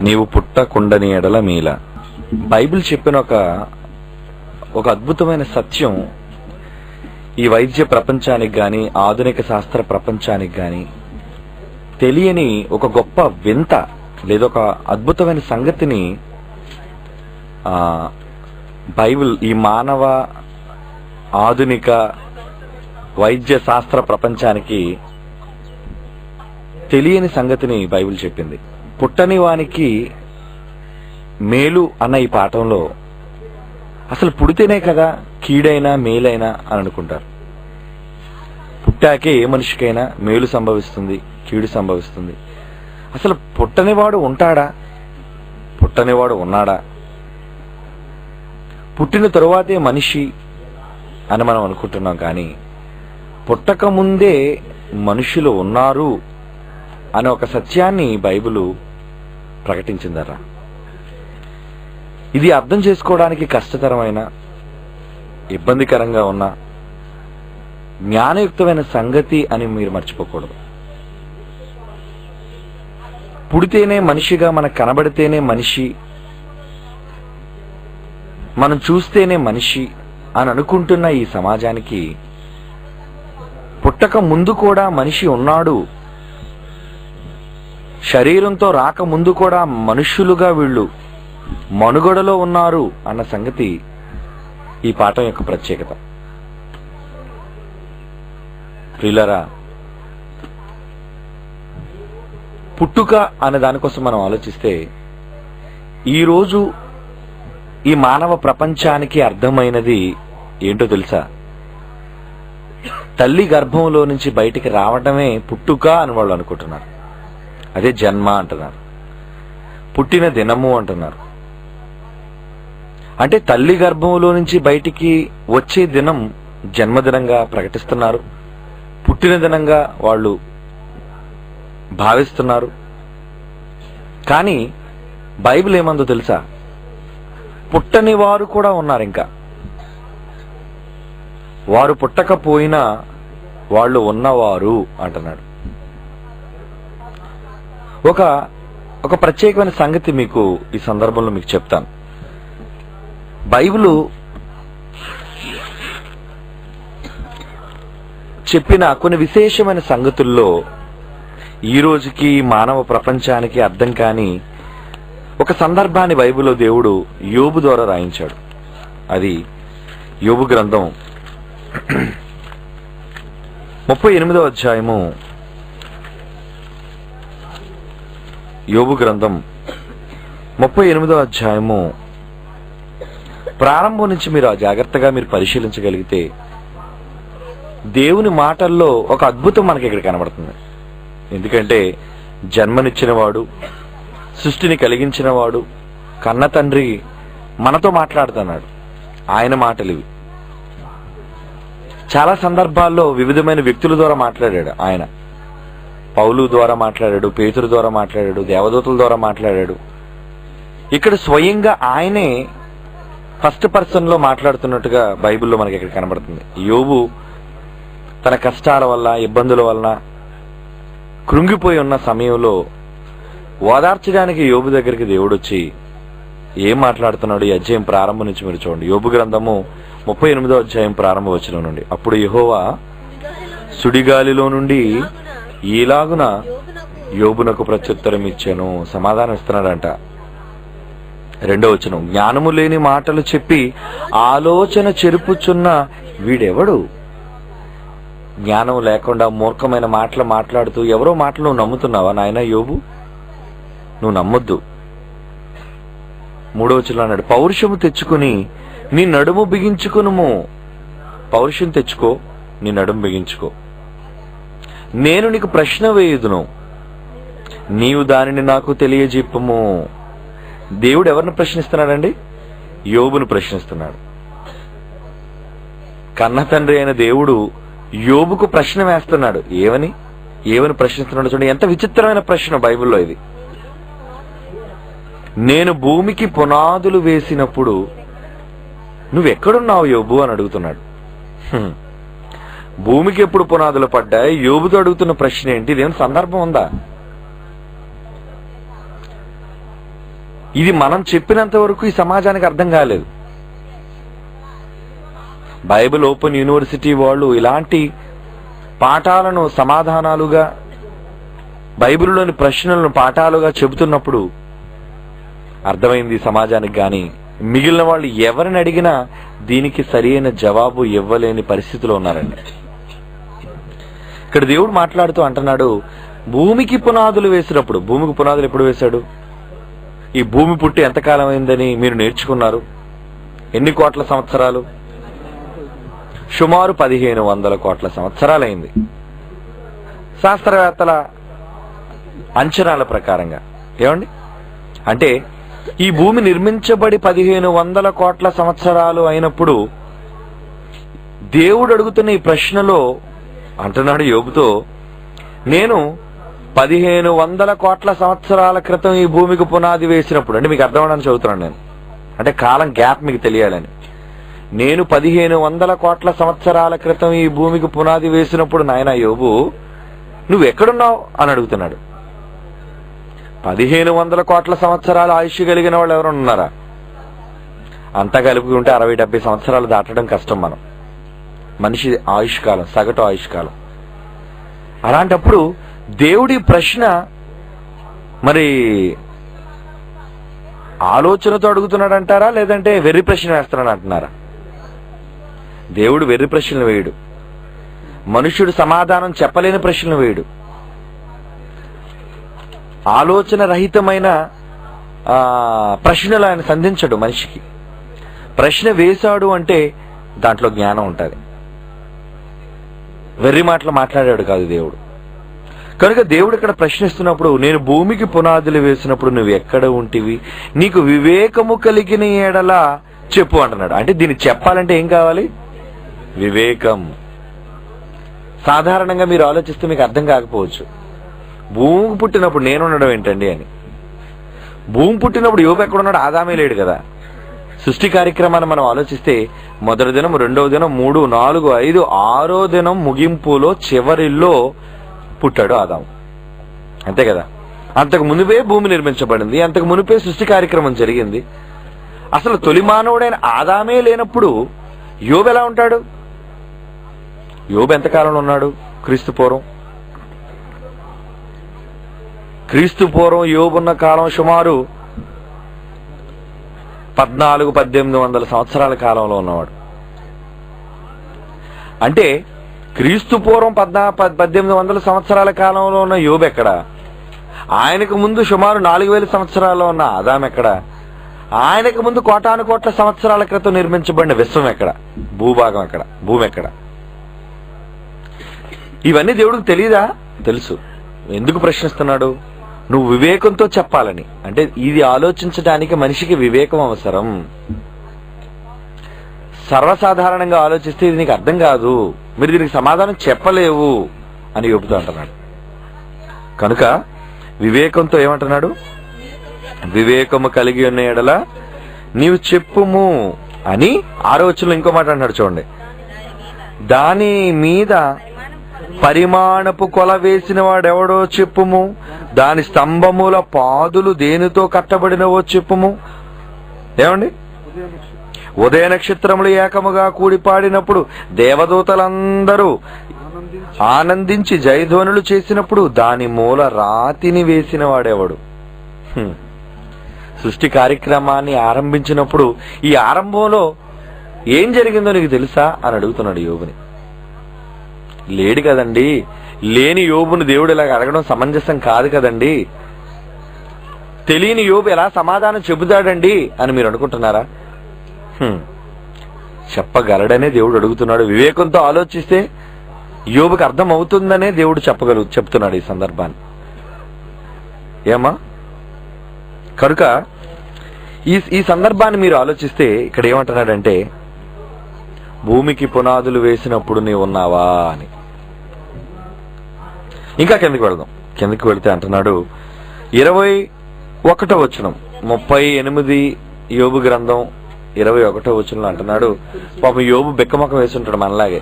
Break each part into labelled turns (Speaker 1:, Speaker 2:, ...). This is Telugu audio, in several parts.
Speaker 1: నీవు పుట్టకుండని ఎడల మేల. బైబిల్ చెప్పిన ఒక అద్భుతమైన సత్యం ఈ వైద్య ప్రపంచానికి గాని ఆధునిక శాస్త్ర ప్రపంచానికి గాని తెలియని ఒక గొప్ప వింత లేదా ఒక అద్భుతమైన సంగతిని బైబిల్ ఈ మానవ ఆధునిక వైద్య శాస్త్ర ప్రపంచానికి తెలియని సంగతిని బైబిల్ చెప్పింది. పుట్టని వానికి మేలు అన్న ఈ పాఠంలో అసలు పుడితేనే కదా కీడైనా మేలైనా అని అనుకుంటారు. పుట్టాకే ఏ మనిషికైనా మేలు సంభవిస్తుంది, కీడు సంభవిస్తుంది. అసలు పుట్టనివాడు ఉంటాడా? పుట్టనివాడు ఉన్నాడా? పుట్టిన తరువాతే మనిషి అని మనం అనుకుంటున్నాం, కానీ పుట్టక ముందే మనుషులు ఉన్నారు అనే ఒక సత్యాన్ని బైబిలు ప్రకటించిందరా. ఇది అర్థం చేసుకోవడానికి కష్టతరమైన, ఇబ్బందికరంగా ఉన్న జ్ఞానయుక్తమైన సంగతి అని మీరు మర్చిపోకూడదు. పుడితేనే మనిషిగా మనకు కనబడితేనే మనిషి, మనం చూస్తేనే మనిషి అని అనుకుంటున్న ఈ సమాజానికి పుట్టక ముందు కూడా మనిషి ఉన్నాడు, శరీరంతో రాకముందు కూడా మనుష్యులుగా వీళ్ళు మనుగడలో ఉన్నారు అన్న సంగతి ఈ పాఠం యొక్క ప్రత్యేకత. ప్రియులారా, పుట్టుక అనే దానికోసం మనం ఆలోచిస్తే ఈరోజు ఈ మానవ ప్రపంచానికి అర్థమైనది ఏంటో తెలుసా? తల్లి గర్భంలో నుంచి బయటికి రావడమే పుట్టుక అని వాళ్ళు అనుకుంటున్నారు. అదే జన్మ అంటున్నారు, పుట్టిన దినము అంటున్నారు. అంటే తల్లి గర్భంలో నుంచి బయటికి వచ్చే దినం జన్మదినంగా ప్రకటిస్తున్నారు, పుట్టిన దినంగా వాళ్ళు భావిస్తున్నారు. కానీ బైబిల్ ఏమందో తెలుసా? పుట్టని వారు కూడా ఉన్నారు. ఇంకా వారు పుట్టకపోయినా వాళ్ళు ఉన్నవారు అంటున్నాడు. ఒక ప్రత్యేకమైన సంగతి మీకు ఈ సందర్భంలో మీకు చెప్తాను. బైబిలు చెప్పిన కొన్ని విశేషమైన సంగతుల్లో ఈ రోజుకి మానవ ప్రపంచానికి అర్థం కాని ఒక సందర్భాన్ని బైబిల్లో దేవుడు యోబు ద్వారా రాయించాడు. అది యోబు గ్రంథం 38వ అధ్యాయము. యోబు గ్రంథం 38వ అధ్యాయము ప్రారంభం నుంచి మీరు జాగ్రత్తగా పరిశీలించగలిగితే దేవుని మాటల్లో ఒక అద్భుతం మనకి ఇక్కడ కనబడుతుంది. ఎందుకంటే జన్మనిచ్చిన వాడు, సృష్టిని కలిగించిన వాడు, కన్న తండ్రి మనతో మాట్లాడుతున్నాడు. ఆయన మాటలు ఇవి. చాలా సందర్భాల్లో వివిధమైన వ్యక్తుల ద్వారా మాట్లాడాడు ఆయన. పౌలు ద్వారా మాట్లాడాడు, పేతురు ద్వారా మాట్లాడాడు, దేవదూతల ద్వారా మాట్లాడాడు. ఇక్కడ స్వయంగా ఆయనే ఫస్ట్ పర్సన్ లో మాట్లాడుతున్నట్టుగా బైబిల్లో మనకి ఇక్కడ కనబడుతుంది. యోబు తన కష్టాల వల్ల, ఇబ్బందుల వలన కృంగిపోయి ఉన్న సమయంలో ఓదార్చడానికి యోబు దగ్గరికి దేవుడు వచ్చి ఏం మాట్లాడుతున్నాడు? ఈ అధ్యాయం ప్రారంభం నుంచి మీరు చూడండి. యోబు గ్రంథము 38వ అధ్యాయం ప్రారంభ వచనం నుండి. అప్పుడు యెహోవా సుడిగాలిలో నుండి ఈలాగున యోబునకు ప్రత్యుత్తరం ఇచ్చాను. సమాధానం ఇస్తున్నాడంట. 2వ వచనం, జ్ఞానము లేని మాటలు చెప్పి ఆలోచన చెరుపుచున్న వీడెవడు? జ్ఞానం లేకుండా మూర్ఖమైన మాటలు మాట్లాడుతూ ఎవరో మాటలు నువ్వు నమ్ముతున్నావా నాయన యోబు? నువ్వు నమ్మొద్దు. 3వ వచనం అన్నాడు, పౌరుషము తెచ్చుకుని నీ నడుము బిగించుకునుము. పౌరుషం తెచ్చుకో, నీ నడుము బిగించుకో. నేను నీకు ప్రశ్న వేయుదును, నీవు దానిని నాకు తెలియజెప్పుము. దేవుడు ఎవరిని ప్రశ్నిస్తున్నాడండి? యోబును ప్రశ్నిస్తున్నాడు. కన్న తండ్రి అయిన దేవుడు యోబుకు ప్రశ్న వేస్తున్నాడు. ఏమని ప్రశ్నిస్తున్నాడు చూడండి. ఎంత విచిత్రమైన ప్రశ్న బైబిల్లో ఇది. నేను భూమికి పునాదులు వేసినప్పుడు నువ్వెక్కడున్నావు యోబు అని అడుగుతున్నాడు. భూమికి ఎప్పుడు పునాదులు పడ్డాయి? యోబుతో అడుగుతున్న ప్రశ్న ఏంటి? ఇదేమైనా సందర్భం ఉందా? ఇది మనం చెప్పినంత వరకు ఈ సమాజానికి అర్థం కాలేదు. బైబిల్ ఓపెన్ యూనివర్సిటీ వాళ్ళు ఇలాంటి పాఠాలను సమాధానాలుగా, బైబిల్లోని ప్రశ్నలను పాఠాలుగా చెబుతున్నప్పుడు అర్థమైంది సమాజానికి. కానీ మిగిలిన వాళ్ళు ఎవరిని అడిగినా దీనికి సరైన జవాబు ఇవ్వలేని పరిస్థితిలో ఉన్నారండి. ఇక్కడ దేవుడు మాట్లాడుతూ అంటున్నాడు, భూమికి పునాదులు వేసినప్పుడు. భూమికి పునాదులు ఎప్పుడు వేశాడు? ఈ భూమి పుట్టి ఎంతకాలం అయిందని మీరు నేర్చుకున్నారు? ఎన్ని కోట్ల సంవత్సరాలు? సుమారు 1500 కోట్ల సంవత్సరాలైంది శాస్త్రవేత్తల అంచనాల ప్రకారంగా. ఏమండి అంటే ఈ భూమి నిర్మించబడి 1500 కోట్ల సంవత్సరాలు అయినప్పుడు దేవుడు అడుగుతున్న ఈ ప్రశ్నలో అంటున్నాడు యోబుతో, నేను 1500 కోట్ల సంవత్సరాల క్రితం ఈ భూమికి పునాది వేసినప్పుడు, అంటే మీకు అర్థమవడానికి చదువుతున్నాను నేను, అంటే కాలం గ్యాప్ మీకు తెలియాలని. నేను 1500 కోట్ల సంవత్సరాల క్రితం ఈ భూమికి పునాది వేసినప్పుడు నాయనా యోబు నువ్వు ఎక్కడున్నావు అని అడుగుతున్నాడు. 1500 కోట్ల సంవత్సరాల ఆయుష్ కలిగిన వాళ్ళు ఎవరు ఉన్నారా? అంతా కలిపి ఉంటే 60-70 సంవత్సరాలు దాటడం కష్టం. మనం మనిషి ఆయుష్ కాలం, సగటు ఆయుష్ కాలం. అలాంటప్పుడు దేవుడి ప్రశ్న మరి ఆలోచనతో అడుగుతున్నాడు అంటారా, లేదంటే వెర్రి ప్రశ్న వేస్తున్నాడు అంటున్నారా? దేవుడు వెర్రి ప్రశ్నలు వేయడు, మనుష్యుడు సమాధానం చెప్పలేని ప్రశ్నలు వేయడు. ఆలోచన రహితమైన ప్రశ్నలు ఆయన సంధించడు మనిషికి. ప్రశ్న వేశాడు అంటే దాంట్లో జ్ఞానం ఉంటుంది. వెర్రి మాటలు మాట్లాడాడు కాదు దేవుడు. కనుక దేవుడు ఇక్కడ ప్రశ్నిస్తున్నప్పుడు, నేను భూమికి పునాదులు వేసినప్పుడు నువ్వు ఎక్కడ ఉంటివి, నీకు వివేకము కలిగిన ఎడలా చెప్పు అంటున్నాడు. అంటే దీన్ని చెప్పాలంటే ఏం కావాలి? వివేకం. సాధారణంగా మీరు ఆలోచిస్తే మీకు అర్థం కాకపోవచ్చు, భూమికి పుట్టినప్పుడు నేనుండడం ఏంటండి అని. భూమి పుట్టినప్పుడు యోబు ఎక్కడున్నాడు? ఆదామే లేడు కదా. సృష్టి కార్యక్రమాన్ని మనం ఆలోచిస్తే మొదటి దినం, రెండవ దినం, 3, 4, 5, 6వ దినం ముగింపులో చివరిలో పుట్టాడు ఆదాము, అంతే కదా. అంతకు మునిపే భూమి నిర్మించబడింది, అంతకు మునిపే సృష్టి కార్యక్రమం జరిగింది. అసలు తొలి మానవుడైన ఆదామే లేనప్పుడు యోబు ఎలా ఉంటాడు? యోబు ఎంతకాలంలో ఉన్నాడు? క్రీస్తు పూర్వం యోబున్న కాలం సుమారు 1400-1800 సంవత్సరాల కాలంలో ఉన్నవాడు. అంటే క్రీస్తు పూర్వం 1800 సంవత్సరాల కాలంలో ఉన్న యోబు ఎక్కడ? ఆయనకు ముందు సుమారు 4000 సంవత్సరాల్లో ఉన్న ఆదాం ఎక్కడ? ఆయనకు ముందు కోటాను కోట్ల సంవత్సరాల క్రితం నిర్మించబడిన విశ్వం ఎక్కడ? భూభాగం ఎక్కడ? భూమి ఎక్కడ? ఇవన్నీ దేవుడికి తెలియదా? తెలుసు. ఎందుకు ప్రశ్నిస్తున్నాడు? నువ్వు వివేకంతో చెప్పాలని. అంటే ఇది ఆలోచించడానికి మనిషికి వివేకం అవసరం. సర్వసాధారణంగా ఆలోచిస్తే ఇది నీకు అర్థం కాదు, మీరు దీనికి సమాధానం చెప్పలేవు అని చెబుతూ అంటున్నాడు. కనుక వివేకంతో ఏమంటున్నాడు? వివేకము కలిగి ఉన్న ఎడల నీవు చెప్పుము అని 6వ వచనంలో ఇంకో మాట అంటాడు చూడండి. దాని మీద పరిమాణపు కొల వేసిన వాడెవడో చెప్పుము, దాని స్తంభముల పాదులు దేనితో కట్టబడినవో చెప్పుము. ఏమండి? ఉదయ నక్షత్రములు ఏకముగా కూడి పాడినప్పుడు దేవదూతలందరూ ఆనందించి జయధ్వనులు చేసినప్పుడు దాని మూల రాతిని వేసిన వాడెవడు? సృష్టి కార్యక్రమాన్ని ఆరంభించినప్పుడు ఈ ఆరంభంలో ఏం జరిగిందో నీకు తెలుసా అని అడుగుతున్నాడు యోబుని. లేడు కదండి. లేని యోబుని దేవుడు ఇలాగ అడగడం సమంజసం కాదు కదండి. తెలియని యోబు ఎలా సమాధానం చెబుతాడండి అని మీరు అనుకుంటున్నారా? చెప్పగలడనే దేవుడు అడుగుతున్నాడు. వివేకంతో ఆలోచిస్తే యోబుకి అర్థం అవుతుందనే దేవుడు చెప్తున్నాడు ఈ సందర్భాన్ని. ఏమా? కనుక ఈ సందర్భాన్ని మీరు ఆలోచిస్తే ఇక్కడ ఏమంటున్నాడంటే, భూమికి పునాదులు వేసినప్పుడు నీవు ఉన్నావా అని. ఇంకా కిందకి వెళితే అంటున్నాడు 21వ వచనం, 38 యోబు గ్రంథం 21వ వచనంలో అంటున్నాడు, పాపం యోబు బెక్కమొక్క వేసి ఉంటాడు మనలాగే.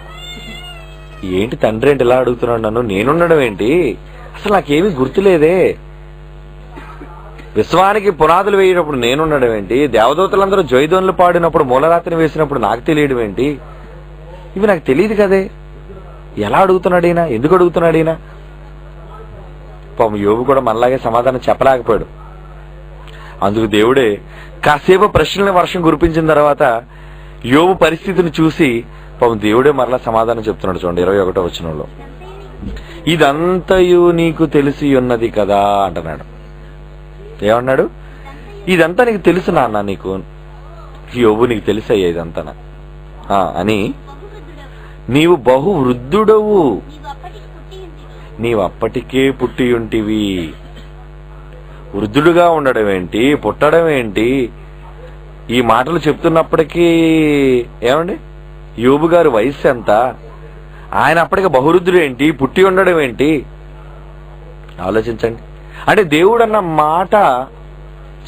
Speaker 1: ఏంటి తండ్రి ఏంటి ఇలా అడుగుతున్నాడు నన్ను, నేనుండడం ఏంటి, అసలు నాకేమీ గుర్తులేదే, విశ్వానికి పునాదులు వేయనప్పుడు నేనుండడం ఏంటి? దేవదూతలందరూ జయధ్వనులు పాడినప్పుడు మూలరాత్రిని వేసినప్పుడు నాకు తెలియడం ఏంటి? ఇవి నాకు తెలియదు కదే. ఎలా అడుగుతున్నాడు ఈయన? ఎందుకు అడుగుతున్నాడు ఈయన? పాపం యోబు కూడా మనలాగే సమాధానం చెప్పలేకపోయాడు. అందుకు దేవుడే కాసేపు ప్రశ్నల వర్షం కురిపించిన తర్వాత యోబు పరిస్థితిని చూసి పాపం దేవుడే మరలా సమాధానం చెప్తున్నాడు. చూడండి 21వ వచనంలో, ఇదంతయు నీకు తెలిసి ఉన్నది కదా అంటున్నాడు. ఏమన్నాడు? ఇదంతా నీకు తెలుసు నాన్న, నీకు యోబు నీకు తెలిసయ్యా ఇదంతా అని. నీవు బహు వృద్ధుడవు, నీవప్పటికే పుట్టి ఉంటివి. వృద్ధుడుగా ఉండడం ఏంటి, పుట్టడం ఏంటి? ఈ మాటలు చెప్తున్నప్పటికీ ఏమండి, యోబు గారి వయస్సు ఎంత? ఆయన అప్పటికే బహువృద్ధుడు ఏంటి, పుట్టి ఉండడం ఏంటి? ఆలోచించండి. అంటే దేవుడు అన్న మాట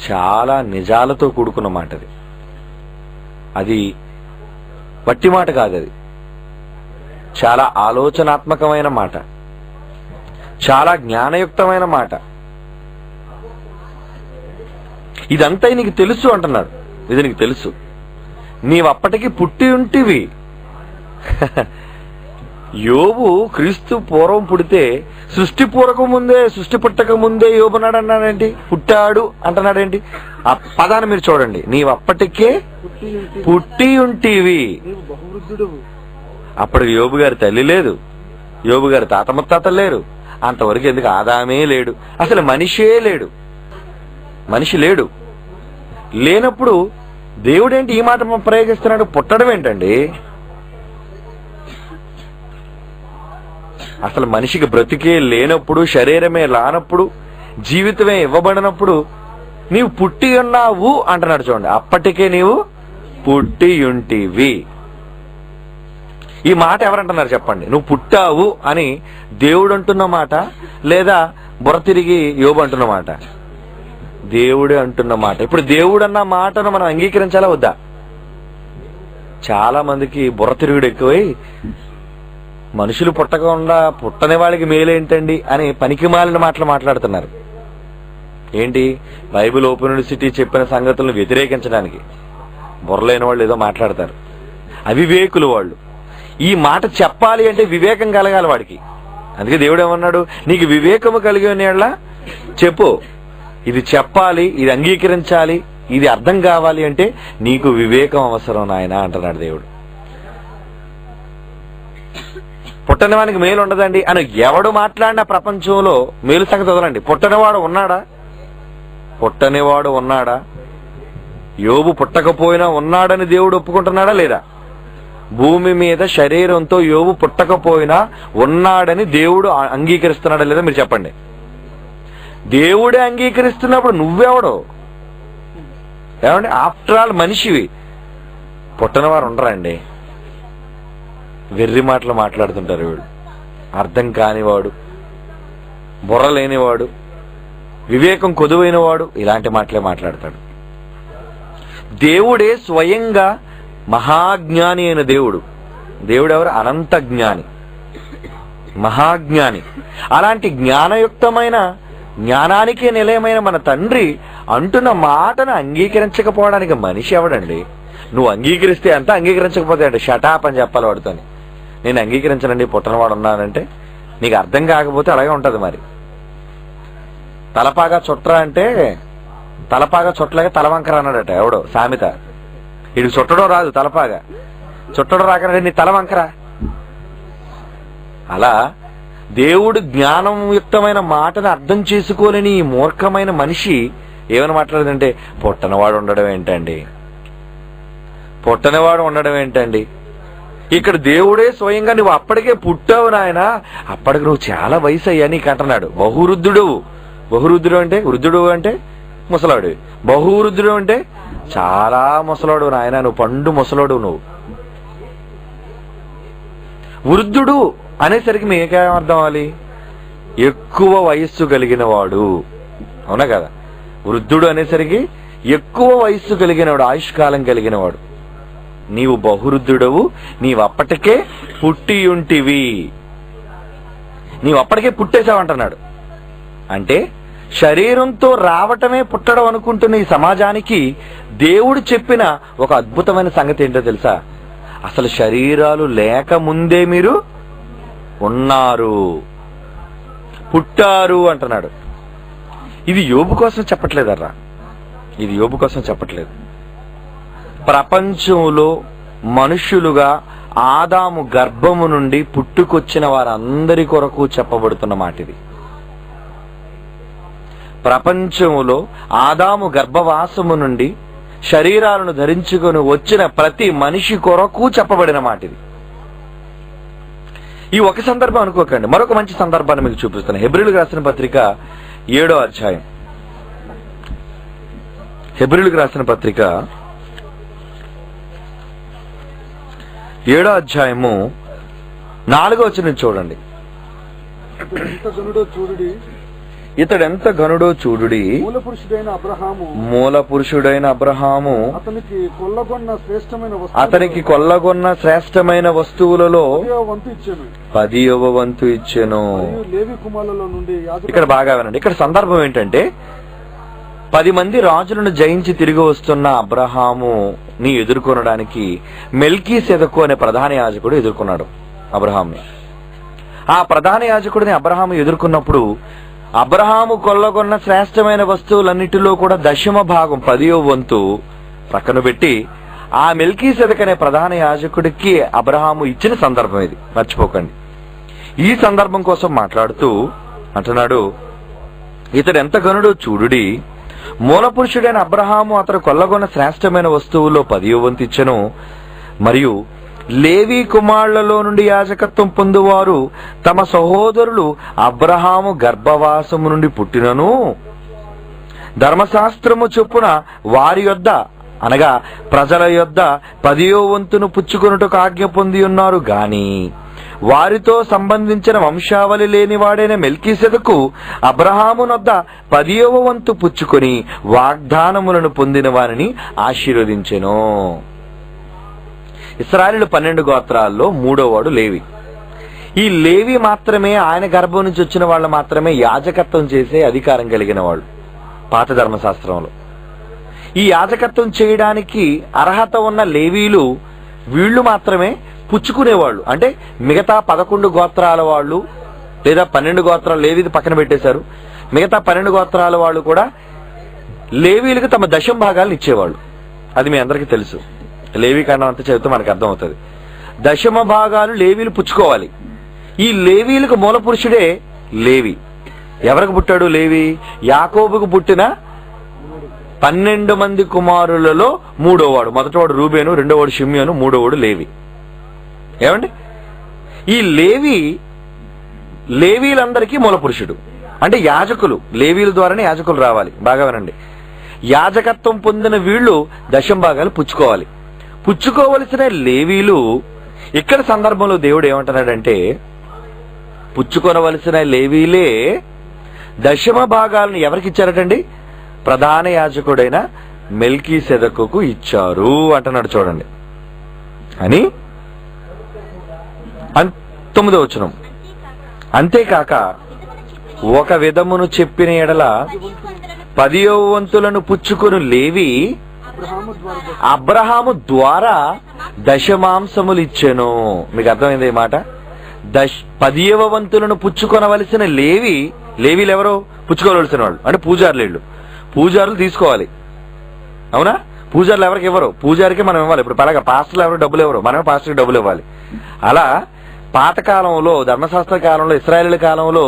Speaker 1: చాలా నిజాలతో కూడుకున్న మాట. అది వట్టి మాట కాదు, అది చాలా ఆలోచనాత్మకమైన మాట, చాలా జ్ఞానయుక్తమైన మాట. ఇదంతా నీకు తెలుసు అంటున్నాడు. ఇది నీకు తెలుసు, నీవప్పటికి పుట్టి ఉంటివి. యోబు క్రీస్తు పూర్వం పుడితే సృష్టి పూర్వక ముందే, సృష్టి పుట్టక ముందే యోబునాడు అన్నాడేంటి? పుట్టాడు అంటున్నాడేంటి? ఆ పదాన్ని మీరు చూడండి. నీవప్పటికే పుట్టి ఉంటివి. అప్పటికి యోబు గారి తల్లి లేదు, యోబు గారి తాత ముత్తాతలు లేరు. అంతవరకు ఎందుకు ఆదామే లేడు, అసలు మనిషే లేడు. మనిషి లేడు. లేనప్పుడు దేవుడేంటి ఈ మాట ప్రయోగిస్తున్నాడు? పుట్టడం ఏంటండి? అసలు మనిషికి బ్రతికే లేనప్పుడు, శరీరమే లానప్పుడు, జీవితమే ఇవ్వబడినప్పుడు నీవు పుట్టి ఉన్నావు అంటున్నాడు. చూడండి, అప్పటికే నీవు పుట్టి ఉంటివి. ఈ మాట ఎవరంటున్నారు చెప్పండి? నువ్వు పుట్టావు అని దేవుడు అంటున్న మాట, లేదా బుర్ర తిరిగి యోబు అంటున్న మాట? దేవుడే అంటున్న మాట. ఇప్పుడు దేవుడు అన్న మాటను మనం అంగీకరించాలా వద్దా? చాలా మందికి బుర్ర తిరుగుడు ఎక్కువై మనుషులు పుట్టకుండా పుట్టని వాళ్ళకి మేలేంటండి అని పనికిమాలిన మాటలు మాట్లాడుతున్నారు. ఏంటి? బైబిల్ ఓపెన్ యూనివర్సిటీ చెప్పిన సంగతులను వ్యతిరేకించడానికి బుర్రలేని వాళ్ళు ఏదో మాట్లాడతారు. అవివేకులు వాళ్ళు. ఈ మాట చెప్పాలి అంటే వివేకం కలగాలి వాడికి. అందుకే దేవుడు ఏమన్నాడు? నీకు వివేకము కలిగి ఉన్నలా చెప్పు, ఇది చెప్పాలి, ఇది అంగీకరించాలి, ఇది అర్థం కావాలి అంటే నీకు వివేకం అవసరం నాయన అంటున్నాడు దేవుడు. పుట్టని వానికి మేలు ఉండదండి అని ఎవడు మాట్లాడినా ప్రపంచంలో మేలు సంగతి వదలండి. పుట్టనివాడు ఉన్నాడా? పుట్టనివాడు ఉన్నాడా? యోబు పుట్టకపోయినా ఉన్నాడని దేవుడు ఒప్పుకుంటున్నాడా లేదా? భూమి మీద శరీరంతో యోబు పుట్టకపోయినా ఉన్నాడని దేవుడు అంగీకరిస్తున్నాడా లేదా? మీరు చెప్పండి. దేవుడే అంగీకరిస్తున్నప్పుడు నువ్వెవడో? ఏమండి, ఆఫ్టర్ ఆల్ మనిషివి. పుట్టని వారు ఉండరండి. వెర్రి మాటలు మాట్లాడుతుంటారు వీడు. అర్థం కానివాడు, బుర్ర లేనివాడు, వివేకం కొదువైన వాడు ఇలాంటి మాటలే మాట్లాడతాడు. దేవుడే స్వయంగా మహాజ్ఞాని అయిన దేవుడు. దేవుడు ఎవరు? అనంత జ్ఞాని, మహాజ్ఞాని. అలాంటి జ్ఞానయుక్తమైన, జ్ఞానానికే నిలయమైన మన తండ్రి అంటున్న మాటను అంగీకరించకపోవడానికి మనిషి ఎవడండి? నువ్వు అంగీకరిస్తే అంత, అంగీకరించకపోతే అంటే షటాప్ అని చెప్పాలి వాడితోని. నేను అంగీకరించనండి, పుట్టనవాడు ఉన్నానంటే నీకు అర్థం కాకపోతే అలాగే ఉంటది. మరి తలపాగా చుట్రా అంటే తలపాగా చుట్టలాగా తలవంకర అన్నాడట ఎవడో సామెత. ఇటు చుట్టడం రాదు, తలపాగా చుట్టడం రాకనంటే నీ తలవంకర. అలా దేవుడు జ్ఞానయుక్తమైన మాటను అర్థం చేసుకోలేని ఈ మూర్ఖమైన మనిషి ఏమని మాట్లాడదంటే పుట్టనవాడు ఉండడం ఏంటండి, పుట్టనివాడు ఉండడం ఏంటండి? ఇక్కడ దేవుడే స్వయంగా నువ్వు అప్పటికే పుట్టావు నాయన, అప్పటికి నువ్వు చాలా వయసు అయ్యా నీకు అంటున్నాడు. బహువృద్ధుడు. బహువృద్ధుడు అంటే, వృద్ధుడు అంటే ముసలాడు, బహువృద్ధుడు అంటే చాలా ముసలాడు నాయన, నువ్వు పండు ముసలాడు. నువ్వు వృద్ధుడు అనేసరికి మీకేం అర్థం అవ్వాలి? ఎక్కువ వయస్సు కలిగిన వాడు. అవునా కదా? వృద్ధుడు అనేసరికి ఎక్కువ వయస్సు కలిగినవాడు, ఆయుష్కాలం కలిగిన వాడు. నీవు బహువృద్ధుడవు, నీవప్పటికే పుట్టి ఉంటివి. నీవప్పటికే పుట్టేశావంటున్నాడు. అంటే శరీరంతో రావటమే పుట్టడం అనుకుంటున్న ఈ సమాజానికి దేవుడు చెప్పిన ఒక అద్భుతమైన సంగతి ఏంటో తెలుసా? అసలు శరీరాలు లేకముందే మీరు ఉన్నారు, పుట్టారు అంటున్నాడు. ఇది యోబు కోసం చెప్పట్లేదర్రా, ఇది యోబు కోసం చెప్పట్లేదు. ప్రపంచంలో మనుష్యులుగా ఆదాము గర్భము నుండి పుట్టుకొచ్చిన వారందరి కొరకు చెప్పబడుతున్న మాట ఇది. ప్రపంచములో ఆదాము గర్భవాసము నుండి శరీరాలను ధరించుకొని వచ్చిన ప్రతి మనిషి కొరకు చెప్పబడిన మాట ఇది. ఈ ఒక సందర్భం అనుకోకండి, మరొక మంచి సందర్భాన్ని మీకు చూపిస్తాను. హెబ్రీయులకు రాసిన పత్రిక 7వ అధ్యాయం. హెబ్రీయులకు రాసిన పత్రిక 7వ అధ్యాయము 4వ వచనం చూడండి. ఇతడెంత ఘనుడో చూడుడి, మూల పురుషుడైన అబ్రహాము అతనికి కొల్లగొన్న శ్రేష్టమైన వస్తువులలో 10వ వంతు ఇచ్చెను. ఇక్కడ బాగా వినండి. ఇక్కడ సందర్భం ఏంటంటే 10 మంది రాజులను జయించి తిరిగి వస్తున్న అబ్రహాముని ఎదుర్కొనడానికి మెల్కీసెదకు అనే ప్రధాన యాజకుడు ఎదుర్కొన్నాడు అబ్రహాంని. ఆ ప్రధాన యాజకుడిని అబ్రహాము ఎదుర్కొన్నప్పుడు అబ్రహాము కొల్లగొన్న శ్రేష్టమైన వస్తువులన్నిటిలో కూడా 10వ భాగం 10వ వంతు ప్రక్కన పెట్టి ఆ మెల్కీసెదకు అనే ప్రధాన యాజకుడికి అబ్రహాము ఇచ్చిన సందర్భం ఇది, మర్చిపోకండి. ఈ సందర్భం కోసం మాట్లాడుతూ అంటున్నాడు, ఇతడు ఎంత ఘనుడో చూడుడి, మూల పురుషుడైన అబ్రహాము అతడు కొల్లగొన్న శ్రేష్టమైన వస్తువుల్లో 10వ వంతు ఇచ్చెను. మరియు లేవీ కుమారులలో నుండి యాజకత్వం పొందువారు తమ సహోదరులు అబ్రహాము గర్భవాసము నుండి పుట్టినను ధర్మశాస్త్రము చొప్పున వారి యొద్ద అనగా ప్రజల యొద్ద 10వ వంతును పుచ్చుకొనుటకు ఆజ్ఞ పొంది ఉన్నారు గాని వారితో సంబంధించిన వంశావళి లేని వాడైన మెల్కీసెదకు అబ్రహామునొద్ద 10వ వంతు పుచ్చుకొని వాగ్దానములను పొందిన వారిని ఆశీర్వదించెను. ఇశ్రాయేలు 12 గోత్రాల్లో 3వ వాడు లేవి. ఈ లేవి మాత్రమే, ఆయన గర్భం నుంచి వచ్చిన వాళ్ళు మాత్రమే యాజకత్వం చేసే అధికారం కలిగిన వాళ్ళు పాత ధర్మశాస్త్రంలో. ఈ యాజకత్వం చేయడానికి అర్హత ఉన్న లేవీలు వీళ్ళు మాత్రమే పుచ్చుకునేవాళ్ళు. అంటే మిగతా 11 గోత్రాల వాళ్ళు లేదా 12 గోత్రాలు, లేవీది పక్కన పెట్టేశారు, మిగతా 12 గోత్రాల వాళ్ళు కూడా లేవీలకు తమ 10వ భాగాలను ఇచ్చేవాళ్ళు. అది మీ అందరికీ తెలుసు. లేవీ కాండం అంతా చదివితే మనకు అర్థం అవుతుంది. 10వ భాగాలు లేవీలు పుచ్చుకోవాలి. ఈ లేవీలకు మూల పురుషుడే లేవి. ఎవరికి పుట్టాడు లేవి? యాకోబుకు పుట్టిన 12 మంది కుమారులలో 3వ వాడు. మొదటివాడు రూబేను, 2వ వాడు షిమ్యోను, 3వ వాడు లేవి. ఏమండి, ఈ లేవీలందరికీ మూల పురుషుడు. అంటే యాజకులు, లేవీల ద్వారానే యాజకులు రావాలి. బాగా వినండి. యాజకత్వం పొందిన వీళ్ళు 10వ భాగాలు పుచ్చుకోవాలి. పుచ్చుకోవలసిన లేవీలు ఇక్కడ సందర్భంలో దేవుడు ఏమంటున్నాడంటే, పుచ్చుకొనవలసిన లేవీలే 10వ భాగాలను ఎవరికి ఇచ్చారటండి? ప్రధాన యాజకుడైన మెల్కీసెదకుకు ఇచ్చారు అంటున్నాడు. చూడండి అని 9వ వచనం. అంతేకాక ఒక విధమును చెప్పిన ఎడల 10వ వంతులను పుచ్చుకొను లేవి అబ్రహాము ద్వారా దశమాంసములు ఇచ్చెను. మీకు అర్థమైంది ఈ మాట? 10వ వంతులను పుచ్చుకొనవలసిన లేవీలు ఎవరో పుచ్చుకోవలసిన వాళ్ళు అంటే పూజారులు. పూజారులు తీసుకోవాలి, అవునా? పూజారులు ఎవరికి ఇవ్వరు, పూజారికి మనం ఇవ్వాలి. ఇప్పుడు పలాగా పాస్టర్లు ఎవరు డబ్బులు ఇవ్వరు, మనమే పాస్టర్కి డబ్బులు ఇవ్వాలి. అలా పాతకాలంలో, ధర్మశాస్త్ర కాలంలో, ఇశ్రాయేలు కాలంలో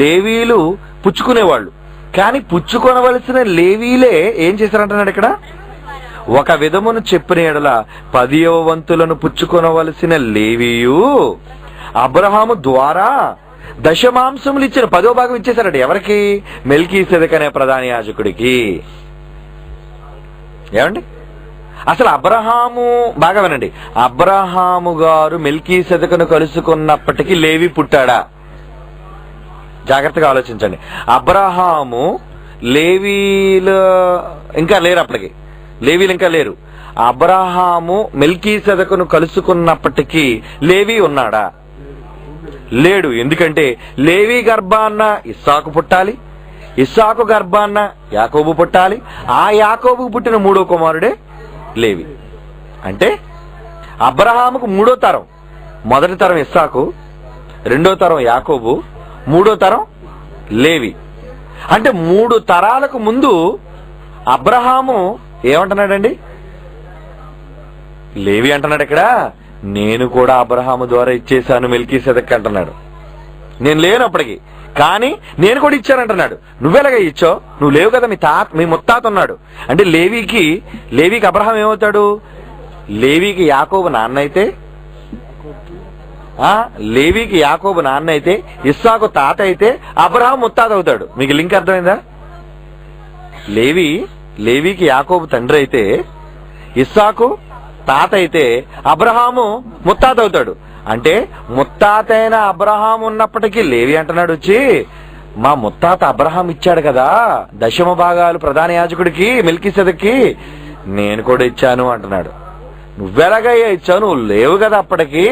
Speaker 1: లేవీలు పుచ్చుకునేవాళ్ళు. కానీ పుచ్చుకొనవలసిన లేవీలే ఏం చేశారంటున్నాడు ఇక్కడ? ఒక విధమును చెప్పిన ఎడల 10వ వంతులను పుచ్చుకొనవలసిన లేవీయు అబ్రహాము ద్వారా దశమాంసములు ఇచ్చిన 10వ భాగం ఇచ్చేశారట. ఎవరికి? మెల్కీసెదకు అనే ప్రధాన యాజకుడికి. ఏమండి, అసలు అబ్రహాము, బాగా వినండి, అబ్రహాము గారు మెల్కీసెదకును కలుసుకున్నప్పటికీ లేవి పుట్టాడా? జాగ్రత్తగా ఆలోచించండి. అబ్రహాము లేవీలు ఇంకా లేరు, అప్పటికి లేవీలు ఇంకా లేరు. అబ్రహాము మెల్కీసెదకును కలుసుకున్నప్పటికీ లేవి ఉన్నాడా? లేడు. ఎందుకంటే లేవి గర్భాన్న ఇస్సాకు పుట్టాలి, ఇస్సాకు గర్భాన్న యాకోబు పుట్టాలి. ఆ యాకోబుకు పుట్టిన మూడో కుమారుడే లేవి. అంటే అబ్రహాముకు మూడో తరం, మొదటి తరం ఇస్సాకు, రెండో తరం యాకోబు, మూడో తరం లేవి. అంటే 3 తరాలకు ముందు అబ్రహాము ఏమంటున్నాడండి? లేవి అంటున్నాడు ఇక్కడ. నేను కూడా అబ్రహాము ద్వారా ఇచ్చేశాను మెల్కీసెదెక్ అంటున్నాడు. నేను లేనప్పటికీ, కానీ నేను కూడా ఇచ్చానంటున్నాడు. నువ్వెలాగా ఇచ్చావు? నువ్వు లేవు కదా, మీ ముత్తాత ఉన్నాడు. అంటే లేవికి అబ్రహాం ఏమవుతాడు? లేవికి యాకోబు నాన్న అయితే, ఇస్సాకు తాత అయితే అబ్రహాం ముత్తాత అవుతాడు. మీకు లింక్ అర్థమైందా? లేవికి యాకోబు తండ్రి అయితే, ఇస్సాకు తాత అయితే అబ్రహాము ముత్తాత అవుతాడు. అంటే ముత్తాత అయిన అబ్రహాం ఉన్నప్పటికీ లేవి అంటున్నాడు వచ్చి, మా ముత్తాత అబ్రహాం ఇచ్చాడు కదా 10వ భాగాలు ప్రధాన యాజకుడికి మెల్కీసెదెక్కి, నేను కూడా ఇచ్చాను అంటున్నాడు. నువ్వెలాగయ్యా ఇచ్చావు? నువ్వు లేవు కదా అప్పటికి.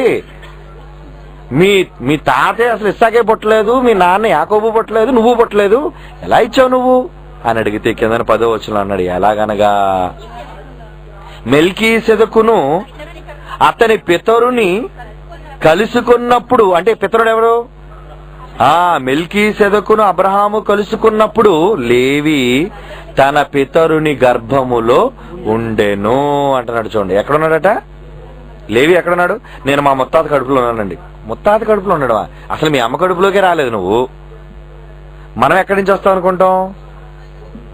Speaker 1: మీ తాతే అసలు ఇస్సాకే పుట్టలేదు, మీ నాన్న యాకోబు పుట్టలేదు, నువ్వు పుట్టలేదు, ఎలా ఇచ్చావు నువ్వు అని అడిగితే కింద 10వ వచనంలో అన్నాడు, ఎలాగనగా మెల్కీసెదెకును అతని పితరుని కలుసుకున్నప్పుడు, అంటే పితరుడు ఎవరు? మెల్కీసెదెకును అబ్రహాము కలుసుకున్నప్పుడు లేవి తన పితరుని గర్భములో ఉండెను అంటున్నాడు. చూడండి, ఎక్కడున్నాడట లేవి? ఎక్కడున్నాడు? నేను మా ముత్తాత కడుపులో ఉన్నానండి. ముత్తాత కడుపులో ఉన్నాడు? అసలు మీ అమ్మ కడుపులోకే రాలేదు నువ్వు. మనం ఎక్కడి నుంచి వస్తాం అనుకుంటాం?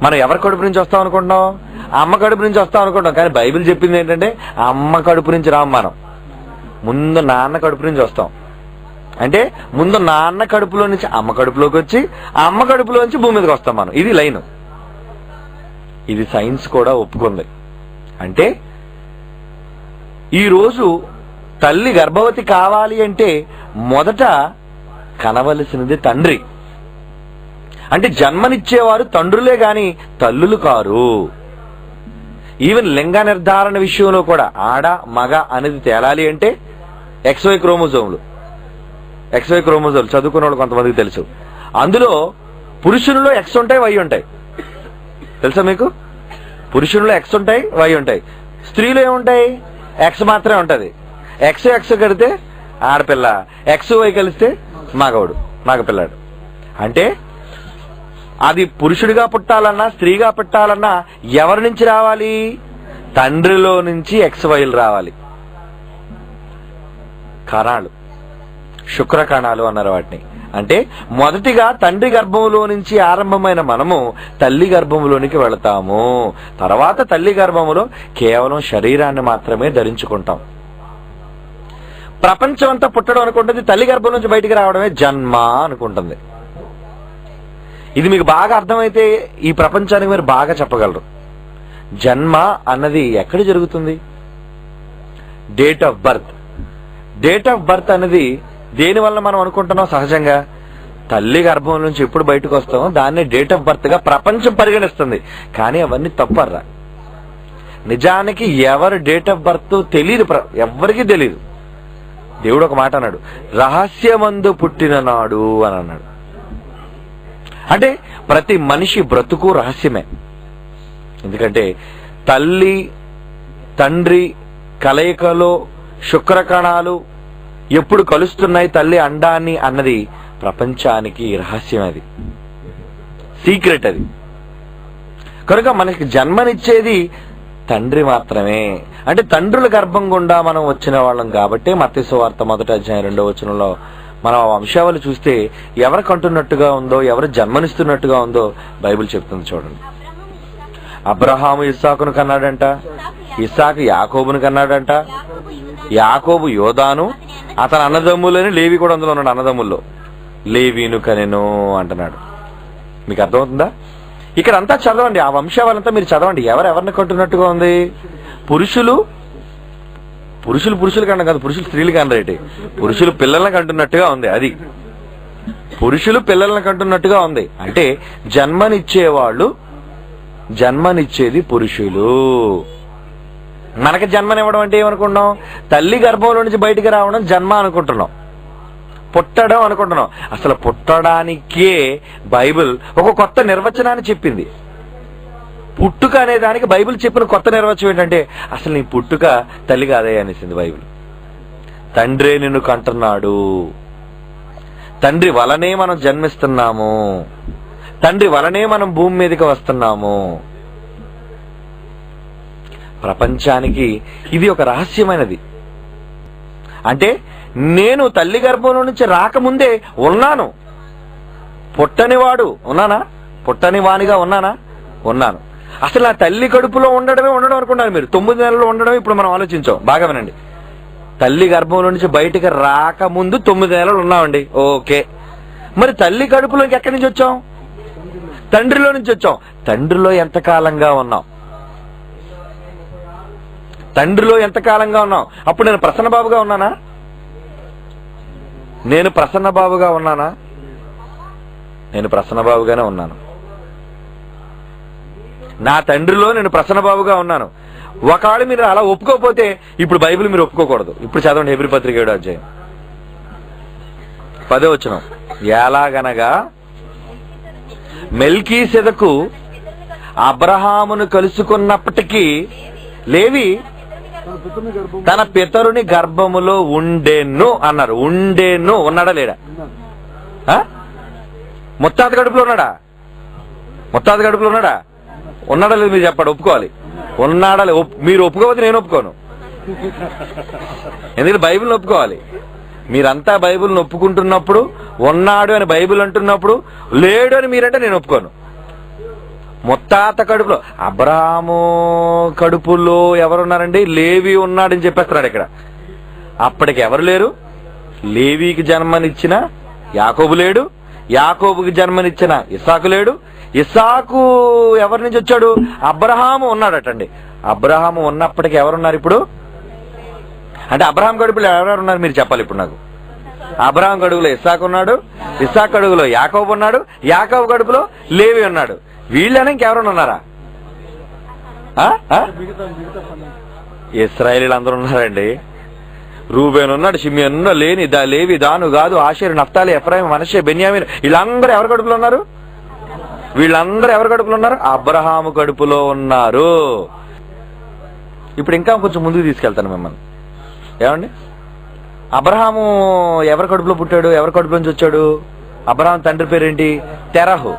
Speaker 1: మనం ఎవరి కడుపు నుంచి వస్తాం అనుకుంటాం? అమ్మ కడుపు నుంచి వస్తాం అనుకుంటాం. కానీ బైబిల్ చెప్పింది ఏంటంటే అమ్మ కడుపు నుంచి రాం, మనం ముందు నాన్న కడుపు నుంచి వస్తాం. అంటే ముందు నాన్న కడుపులో నుంచి అమ్మ కడుపులోకి వచ్చి, అమ్మ కడుపులో నుంచి భూమి మీదకి వస్తాం మనం. ఇది లైన్. ఇది సైన్స్ కూడా ఒప్పుకుంది. అంటే ఈరోజు తల్లి గర్భవతి కావాలి అంటే మొదట కనవలసినది తండ్రి. అంటే జన్మనిచ్చేవారు తండ్రులే గాని తల్లులు కారు. ఈవెన్ లింగ నిర్ధారణ విషయంలో కూడా ఆడ మగ అనేది తేలాలి అంటే XY క్రోమోజోములు చదువుకున్న వాళ్ళు కొంతమందికి తెలుసు. అందులో పురుషునిలో X ఉంటాయి, Y ఉంటాయి. తెలుసా మీకు? పురుషునిలో X ఉంటాయి, Y ఉంటాయి. స్త్రీలో ఏముంటాయి? X మాత్రమే ఉంటది. X కడితే ఆడపిల్ల, XY కలిస్తే మగపిల్లాడు. అంటే అది పురుషుడిగా పుట్టాలన్నా స్త్రీగా పుట్టాలన్నా ఎవరి నుంచి రావాలి? తండ్రిలో నుంచి XYలు రావాలి. కణాలు, శుక్ర కణాలు అన్నారు వాటిని. అంటే మొదటిగా తండ్రి గర్భంలో నుంచి ఆరంభమైన మనము తల్లి గర్భంలోనికి వెళతాము. తర్వాత తల్లి గర్భములో కేవలం శరీరాన్ని మాత్రమే ధరించుకుంటాం. ప్రపంచం అంతా పుట్టడం అనుకుంటుంది, తల్లి గర్భం నుంచి బయటికి రావడమే జన్మ అనుకుంటుంది. ఇది మీకు బాగా అర్థమైతే ఈ ప్రపంచానికి మీరు బాగా చెప్పగలరు. జన్మ అన్నది ఎక్కడ జరుగుతుంది? డేట్ ఆఫ్ బర్త్ అన్నది దేని వల్ల మనం అనుకుంటున్నాం? సహజంగా తల్లి గర్భం నుంచి ఎప్పుడు బయటకు వస్తామో దాన్ని డేట్ ఆఫ్ బర్త్ గా ప్రపంచం పరిగణిస్తుంది. కానీ అవన్నీ తప్పర్రా. నిజానికి ఎవరు డేట్ ఆఫ్ బర్త్ తెలియదు, ఎవరికి తెలియదు. దేవుడు ఒక మాట అన్నాడు, రహస్యమందు పుట్టిన నాడు అని అన్నాడు. అంటే ప్రతి మనిషి బ్రతుకు రహస్యమే. ఎందుకంటే తల్లి తండ్రి కలయికలో శుక్ర కణాలు ఎప్పుడు కలుస్తున్నాయి తల్లి అండాన్ని అన్నది ప్రపంచానికి రహస్యం, అది సీక్రెట్. అది కనుక మనకి జన్మనిచ్చేది తండ్రి మాత్రమే. అంటే తండ్రుల గర్భం గుండా మనం వచ్చిన వాళ్ళం కాబట్టి మత్తయి సువార్త 1వ అధ్యాయం 2వ వచనంలో మనం ఆ వంశావళి చూస్తే ఎవరు కంటున్నట్టుగా ఉందో, ఎవరు జన్మనిస్తున్నట్టుగా ఉందో బైబిల్ చెప్తుంది. చూడండి, అబ్రహాము ఇస్సాకును కన్నాడంట, ఇస్సాకు యాకోబును కన్నాడంట, యాకోబు యోదాను అతని అన్నదమ్ములని, లేవి కూడా అందులో ఉన్నాడు, అన్నదమ్ముల్లో లేవీను కనెను అంటున్నాడు. మీకు అర్థమవుతుందా? ఇక్కడ అంతా చదవండి, ఆ వంశావళంతా మీరు చదవండి. ఎవరెవరిని కంటున్నట్టుగా ఉంది? పురుషులు కన్నా కాదు, పురుషులు స్త్రీలు కనరేటి, పురుషులు పిల్లల్ని కంటున్నట్టుగా ఉంది. అది పురుషులు పిల్లల్ని కంటున్నట్టుగా ఉంది. అంటే జన్మనిచ్చేది పురుషులు. మనకి జన్మనివ్వడం అంటే ఏమనుకుంటున్నాం? తల్లి గర్భంలో నుంచి బయటికి రావడం జన్మ అనుకుంటున్నాం. పుట్టడం అనుకుంటున్నాం. అసలు పుట్టడానికే బైబిల్ ఒక కొత్త నిర్వచనాన్ని చెప్పింది. పుట్టుక అనే దానికి బైబిల్ చెప్పిన కొత్త నిర్వచనం ఏంటంటే, అసలు నీ పుట్టుక తల్లి కాదయ్యా అనేసింది బైబిల్. తండ్రే నిన్ను కంటున్నాడు, తండ్రి వలనే మనం జన్మిస్తున్నాము, తండ్రి వలనే మనం భూమి మీదకి వస్తున్నాము. ప్రపంచానికి ఇది ఒక రహస్యమైనది. అంటే నేను తల్లి గర్భంలో నుంచి రాకముందే ఉన్నాను. పుట్టనివాడు ఉన్నానా? పుట్టని వానిగా ఉన్నానా? ఉన్నాను. అసలు ఆ తల్లి కడుపులో ఉండడం అనుకున్నారు మీరు. 9 నెలలు ఉండడం ఇప్పుడు మనం ఆలోచించాం. బాగా వినండి. తల్లి గర్భంలో నుంచి బయటికి రాకముందు 9 నెలలు ఉన్నామండి. ఓకే, మరి తల్లి కడుపులోకి ఎక్కడి నుంచి వచ్చాం? తండ్రిలో నుంచి వచ్చాం. తండ్రిలో ఎంతకాలంగా ఉన్నాం? తండ్రిలో ఎంతకాలంగా ఉన్నాం? అప్పుడు నేను ప్రసన్నబాబుగా ఉన్నానా? నేను ప్రసన్నబాబుగా ఉన్నానా? నేను ప్రసన్నబాబుగానే ఉన్నాను. నా తండ్రిలో నేను ప్రసన్నబాబుగా ఉన్నాను. ఒకవేళ మీరు అలా ఒప్పుకోకపోతే ఇప్పుడు బైబిల్ మీరు ఒప్పుకోకూడదు. ఇప్పుడు చదవండి హెబ్రీ పత్రిక 7వ అధ్యాయం 10వ వచనం. ఎలాగనగా మెల్కీసెదకు అబ్రహామును కలుసుకున్నప్పటికీ లేవి తన పితరుని గర్భములో ఉండెను అన్నారు. ఉండెను ఉన్నాడా లేడా? ముత్తాత గడుపులో ఉన్నాడా? ముత్తాత గడుపులో ఉన్నాడా? ఉన్నాడా లేదు మీరు చెప్పండి. ఒప్పుకోవాలి. ఉన్నాడా? మీరు ఒప్పుకోకపోతే నేను ఒప్పుకోను. ఎందుకంటే బైబిల్ని ఒప్పుకోవాలి. మీరంతా బైబిల్ని ఒప్పుకుంటున్నప్పుడు, ఉన్నాడు అని బైబిల్ అంటున్నప్పుడు, లేడు అని మీరంటే నేను ఒప్పుకోను. ముత్తాత కడుపులో, అబ్రహాము కడుపులో ఎవరున్నారండి? లేవి ఉన్నాడని చెప్పేస్తున్నాడు ఇక్కడ. అప్పటికి ఎవరు లేరు? లేవీకి జన్మనిచ్చిన యాకోబు లేడు, యాకోబుకి జన్మనిచ్చిన ఇస్సాకు లేడు, ఇస్సాకు ఎవరి నుంచి వచ్చాడు? అబ్రహాము ఉన్నాడటండి. అబ్రహాము ఉన్నప్పటికీ ఎవరున్నారు ఇప్పుడు? అంటే అబ్రహాం కడుపులో ఎవరెవరు ఉన్నారు మీరు చెప్పాలి ఇప్పుడు నాకు. అబ్రహాం కడుపులో ఇస్సాకు ఉన్నాడు, ఇస్సాకు కడుపులో యాకోబు ఉన్నాడు, యాకోబు కడుపులో లేవి ఉన్నాడు. వీళ్ళని ఇంకెవరైనా ఉన్నారా? ఇశ్రాయేలీలు అందరూ ఉన్నారండి. రూబేన్ ఉన్నాడు, షిమియోను ఉన్నాడు, లేవి, దాను, గాదు, ఆషేరు, నఫ్తాలి, ఎఫ్రాయిం, మనష్షే, బెన్యామీన్. వీళ్ళందరూ ఎవరి కడుపులో ఉన్నారు? వీళ్ళందరూ ఎవరి కడుపులో ఉన్నారు? అబ్రహాము కడుపులో ఉన్నారు. ఇప్పుడు ఇంకా కొంచెం ముందుకు తీసుకెళ్తాను మిమ్మల్ని. ఏమండి, అబ్రహాము ఎవరి కడుపులో పుట్టాడు? ఎవరి కడుపులో నుంచి వచ్చాడు? అబ్రహాం తండ్రి పేరేంటి? తెరహు.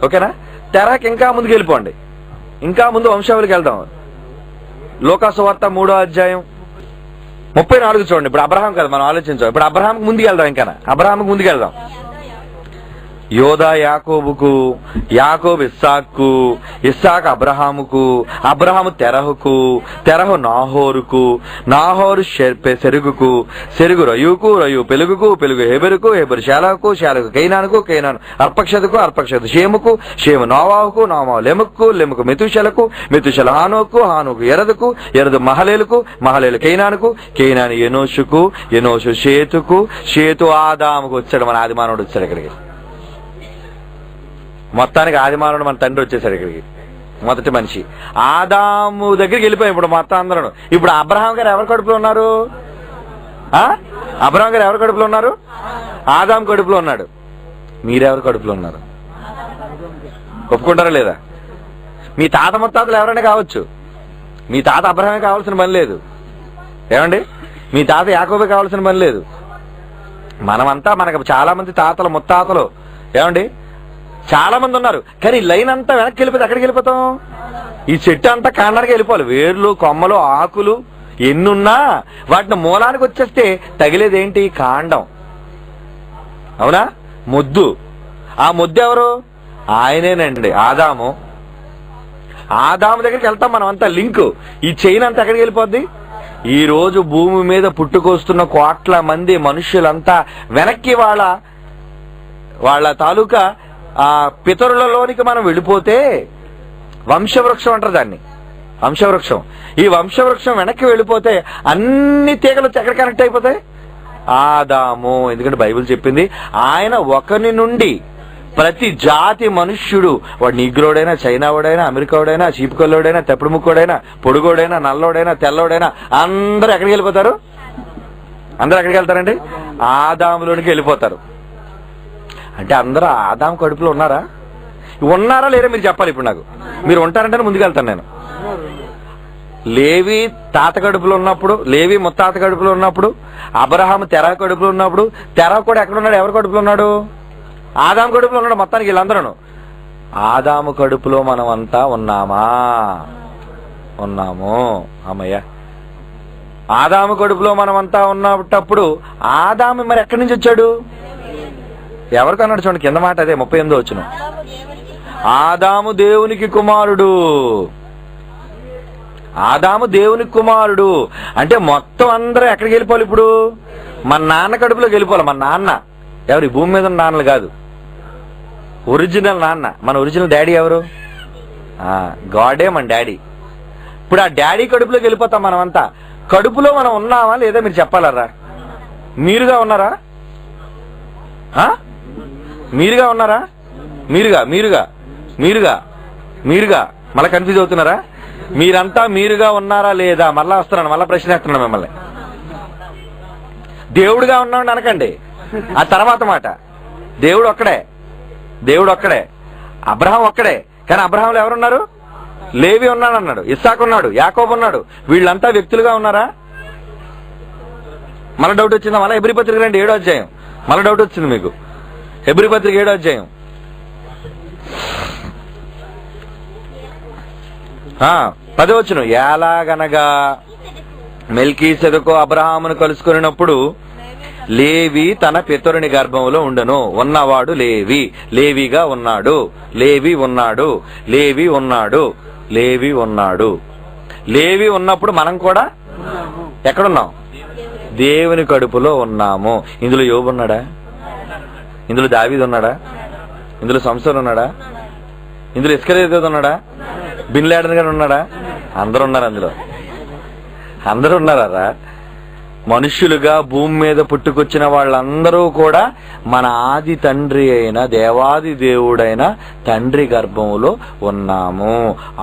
Speaker 1: ఓకేనా? తెరహకి ఇంకా ముందుకు వెళ్ళిపోండి. ఇంకా ముందు వంశావళికి వెళ్దాం. లోకాసు వార్త 3వ అధ్యాయం 34 చూడండి. ఇప్పుడు అబ్రహాం కదా మనం ఆలోచించాం. ఇప్పుడు అబ్రహాంకి ముందుకు వెళ్దాం. ఇంకా అబ్రహాంకి ముందుకు వెళ్దాం. యోదా యాకోబుకు, యాకోబు ఇస్సాకు, ఇస్సాకు అబ్రహాముకు, అబ్రహాము తెరహుకు, తెరహు నాహోరుకు, నాహోరు సెరుగుకు, సెరుగు రయుకు, రయు పెలుగుకు, పెలుగు హెబెరుకు, హెబెరు షేలకు, షేలకు కైనానుకు, కైనాను అర్పక్షదుకు, అర్పక్షదు షేముకు, షేము నోవాహుకు, నోవాహు లెముకు, లెముకు మెతుషలకు, మెతుషల హానుకు, హానుకు ఎరదుకు, ఎరదు మహలేలుకు, మహలేలు కైనానుకు, కైనాను ఎనోషుకు, ఎనోషు షేతుకు, షేతు ఆదాముకు వచ్చాడు. మన ఆదిమానవుడు వచ్చాడు ఇక్కడికి. మొత్తానికి ఆదిమానవుడు మన తండ్రి వచ్చేసాడు ఇక్కడికి. మొదటి మనిషి ఆదాము దగ్గరికి వెళ్ళిపోయాం ఇప్పుడు మొత్తం అందరూ. ఇప్పుడు అబ్రహాం గారు ఎవరి కడుపులో ఉన్నారు? అబ్రహాం గారు ఎవరి కడుపులో ఉన్నారు? ఆదాం కడుపులో ఉన్నాడు. మీరెవరి కడుపులో ఉన్నారు? ఒప్పుకుంటారా లేదా? మీ తాత ముత్తాతలు ఎవరైనా కావచ్చు. మీ తాత అబ్రహామే కావాల్సిన పని లేదు. ఏమండి, మీ తాత యాకోబే కావాల్సిన పని లేదు. మనమంతా మనకు చాలా మంది తాతలు ముత్తాతలు ఏమండి చాలా మంది ఉన్నారు. కానీ లైన్ అంతా వెనక్కి వెళ్ళిపోతే ఎక్కడికి వెళ్ళిపోతాం? ఈ చెట్టు అంతా కాండానికి వెళ్ళిపోవాలి. వేర్లు, కొమ్మలు, ఆకులు ఎన్నున్నా వాటిని మూలానికి వచ్చేస్తే తగిలేదేంటి? కాండం. అవునా? మొద్దు. ఆ మొద్దు ఎవరు? ఆయనేనండి, ఆదాము. ఆదాము దగ్గరికి వెళ్తాం మనం అంతా. లింక్ ఈ చైన్ అంతా ఎక్కడికి వెళ్ళిపోద్ది? ఈ రోజు భూమి మీద పుట్టుకొస్తున్న కోట్ల మంది మనుష్యులంతా వెనక్కి వాళ్ళ తాలూకా ఆ పితరులలోనికి మనం వెళ్ళిపోతే వంశవృక్షం అంటారు దాన్ని. వంశవృక్షం. ఈ వంశవృక్షం వెనక్కి వెళ్ళిపోతే అన్ని తీగలు ఎక్కడ కనెక్ట్ అయిపోతాయి? ఆదాము. ఎందుకంటే బైబిల్ చెప్పింది ఆయన ఒకరి నుండి ప్రతి జాతి మనుష్యుడు, వాడు నీగ్రోడైనా, చైనావాడైనా, అమెరికావాడైనా, చీపుకొల్లోడైనా, తెప్పుడు ముక్కోడైనా, పొడుగోడైనా, నల్లోడైనా, తెల్లోడైనా అందరూ ఎక్కడికి వెళ్ళిపోతారు? అందరూ ఎక్కడికి వెళ్తారండి? ఆదాములోనికి వెళ్ళిపోతారు. అంటే అందరూ ఆదాము కడుపులో ఉన్నారా? ఉన్నారా లేరా మీరు చెప్పాలి ఇప్పుడు నాకు. మీరు ఉంటారంటే ముందుకెళ్తాను నేను. లేవి తాత కడుపులో ఉన్నప్పుడు, లేవి ముత్తాత కడుపులో ఉన్నప్పుడు, అబ్రహాము తెర కడుపులో ఉన్నప్పుడు, తెర కూడా ఎక్కడున్నాడు? ఎవరి కడుపులో ఉన్నాడు? ఆదాము కడుపులో ఉన్నాడు. మొత్తానికి వీళ్ళందరూ ఆదాము కడుపులో మనం అంతా ఉన్నామా? ఉన్నాము. అమ్మయ్య, ఆదాము కడుపులో మనం అంతా ఉన్నప్పుడు ఆదాము మరి ఎక్కడి నుంచి వచ్చాడు? ఎవరికన్నాడు చూడండి కింద మాట, అదే 38వ వచనం. ఆదాము దేవునికి కుమారుడు. ఆదాము దేవునికి కుమారుడు అంటే మొత్తం అందరూ ఎక్కడికి వెళ్ళిపోవాలి ఇప్పుడు? మన నాన్న కడుపులోకి వెళ్ళిపోవాలి. మన నాన్న ఎవరు? ఈ భూమి మీద ఉన్న నాన్నలు కాదు, ఒరిజినల్ నాన్న. మన ఒరిజినల్ డాడీ ఎవరు? గాడే మన డాడీ. ఇప్పుడు ఆ డాడీ కడుపులోకి వెళ్ళిపోతాం మనమంతా. కడుపులో మనం ఉన్నామా లేదా మీరు చెప్పాలరా? మీరుగా ఉన్నారా? మీరుగా ఉన్నారా? మీరుగా మీరుగా మీరుగా మీరుగా మళ్ళీ కన్ఫ్యూజ్ అవుతున్నారా? మీరంతా మీరుగా ఉన్నారా లేదా? మళ్ళా వస్తున్నాను, మళ్ళా ప్రశ్న వేస్తున్నాను మిమ్మల్ని. దేవుడుగా ఉన్నామని అనకండి, ఆ తర్వాత మాట. దేవుడు ఒక్కడే, దేవుడు ఒక్కడే, అబ్రహాం ఒక్కడే. కానీ అబ్రహాంలో ఎవరున్నారు? లేవి ఉన్నాడు అన్నాడు, ఇస్సాకు ఉన్నాడు, యాకోబు ఉన్నాడు. వీళ్ళంతా వ్యక్తులుగా ఉన్నారా? మళ్ళీ డౌట్ వచ్చిందా? మళ్ళీ హెబ్రీ పత్రిక రండి, 7వ అధ్యాయం. మళ్ళీ డౌట్ వచ్చింది మీకు. హెబ్రీ పత్రిక 7వ అధ్యాయం 10వ వచనం. ఎలాగనగా మెల్కీసెదెకు అబ్రహామును కలుసుకున్నప్పుడు లేవి తన పితరుని గర్భంలో ఉండను. ఉన్నవాడు లేవి, లేవిగా ఉన్నాడు. లేవి ఉన్నాడు, లేవి ఉన్నాడు, లేవి ఉన్నాడు. లేవి ఉన్నప్పుడు మనం కూడా ఎక్కడున్నాం? దేవుని కడుపులో ఉన్నాము. ఇందులో యోబు ఉన్నాడా? ఇందులో దావీదు ఉన్నాడా? ఇందులో సంసోను ఉన్నాడా? ఇందులో ఇస్కరియోతు ఉన్నాడా? బిన్ లాడెన్ గారు ఉన్నాడా? అందరూ ఉన్నారు అందులో. అందరూ ఉన్నారా? మనుష్యులుగా భూమి మీద పుట్టుకొచ్చిన వాళ్ళందరూ కూడా మన ఆది తండ్రి అయిన దేవాది దేవుడైన తండ్రి గర్భంలో ఉన్నాము.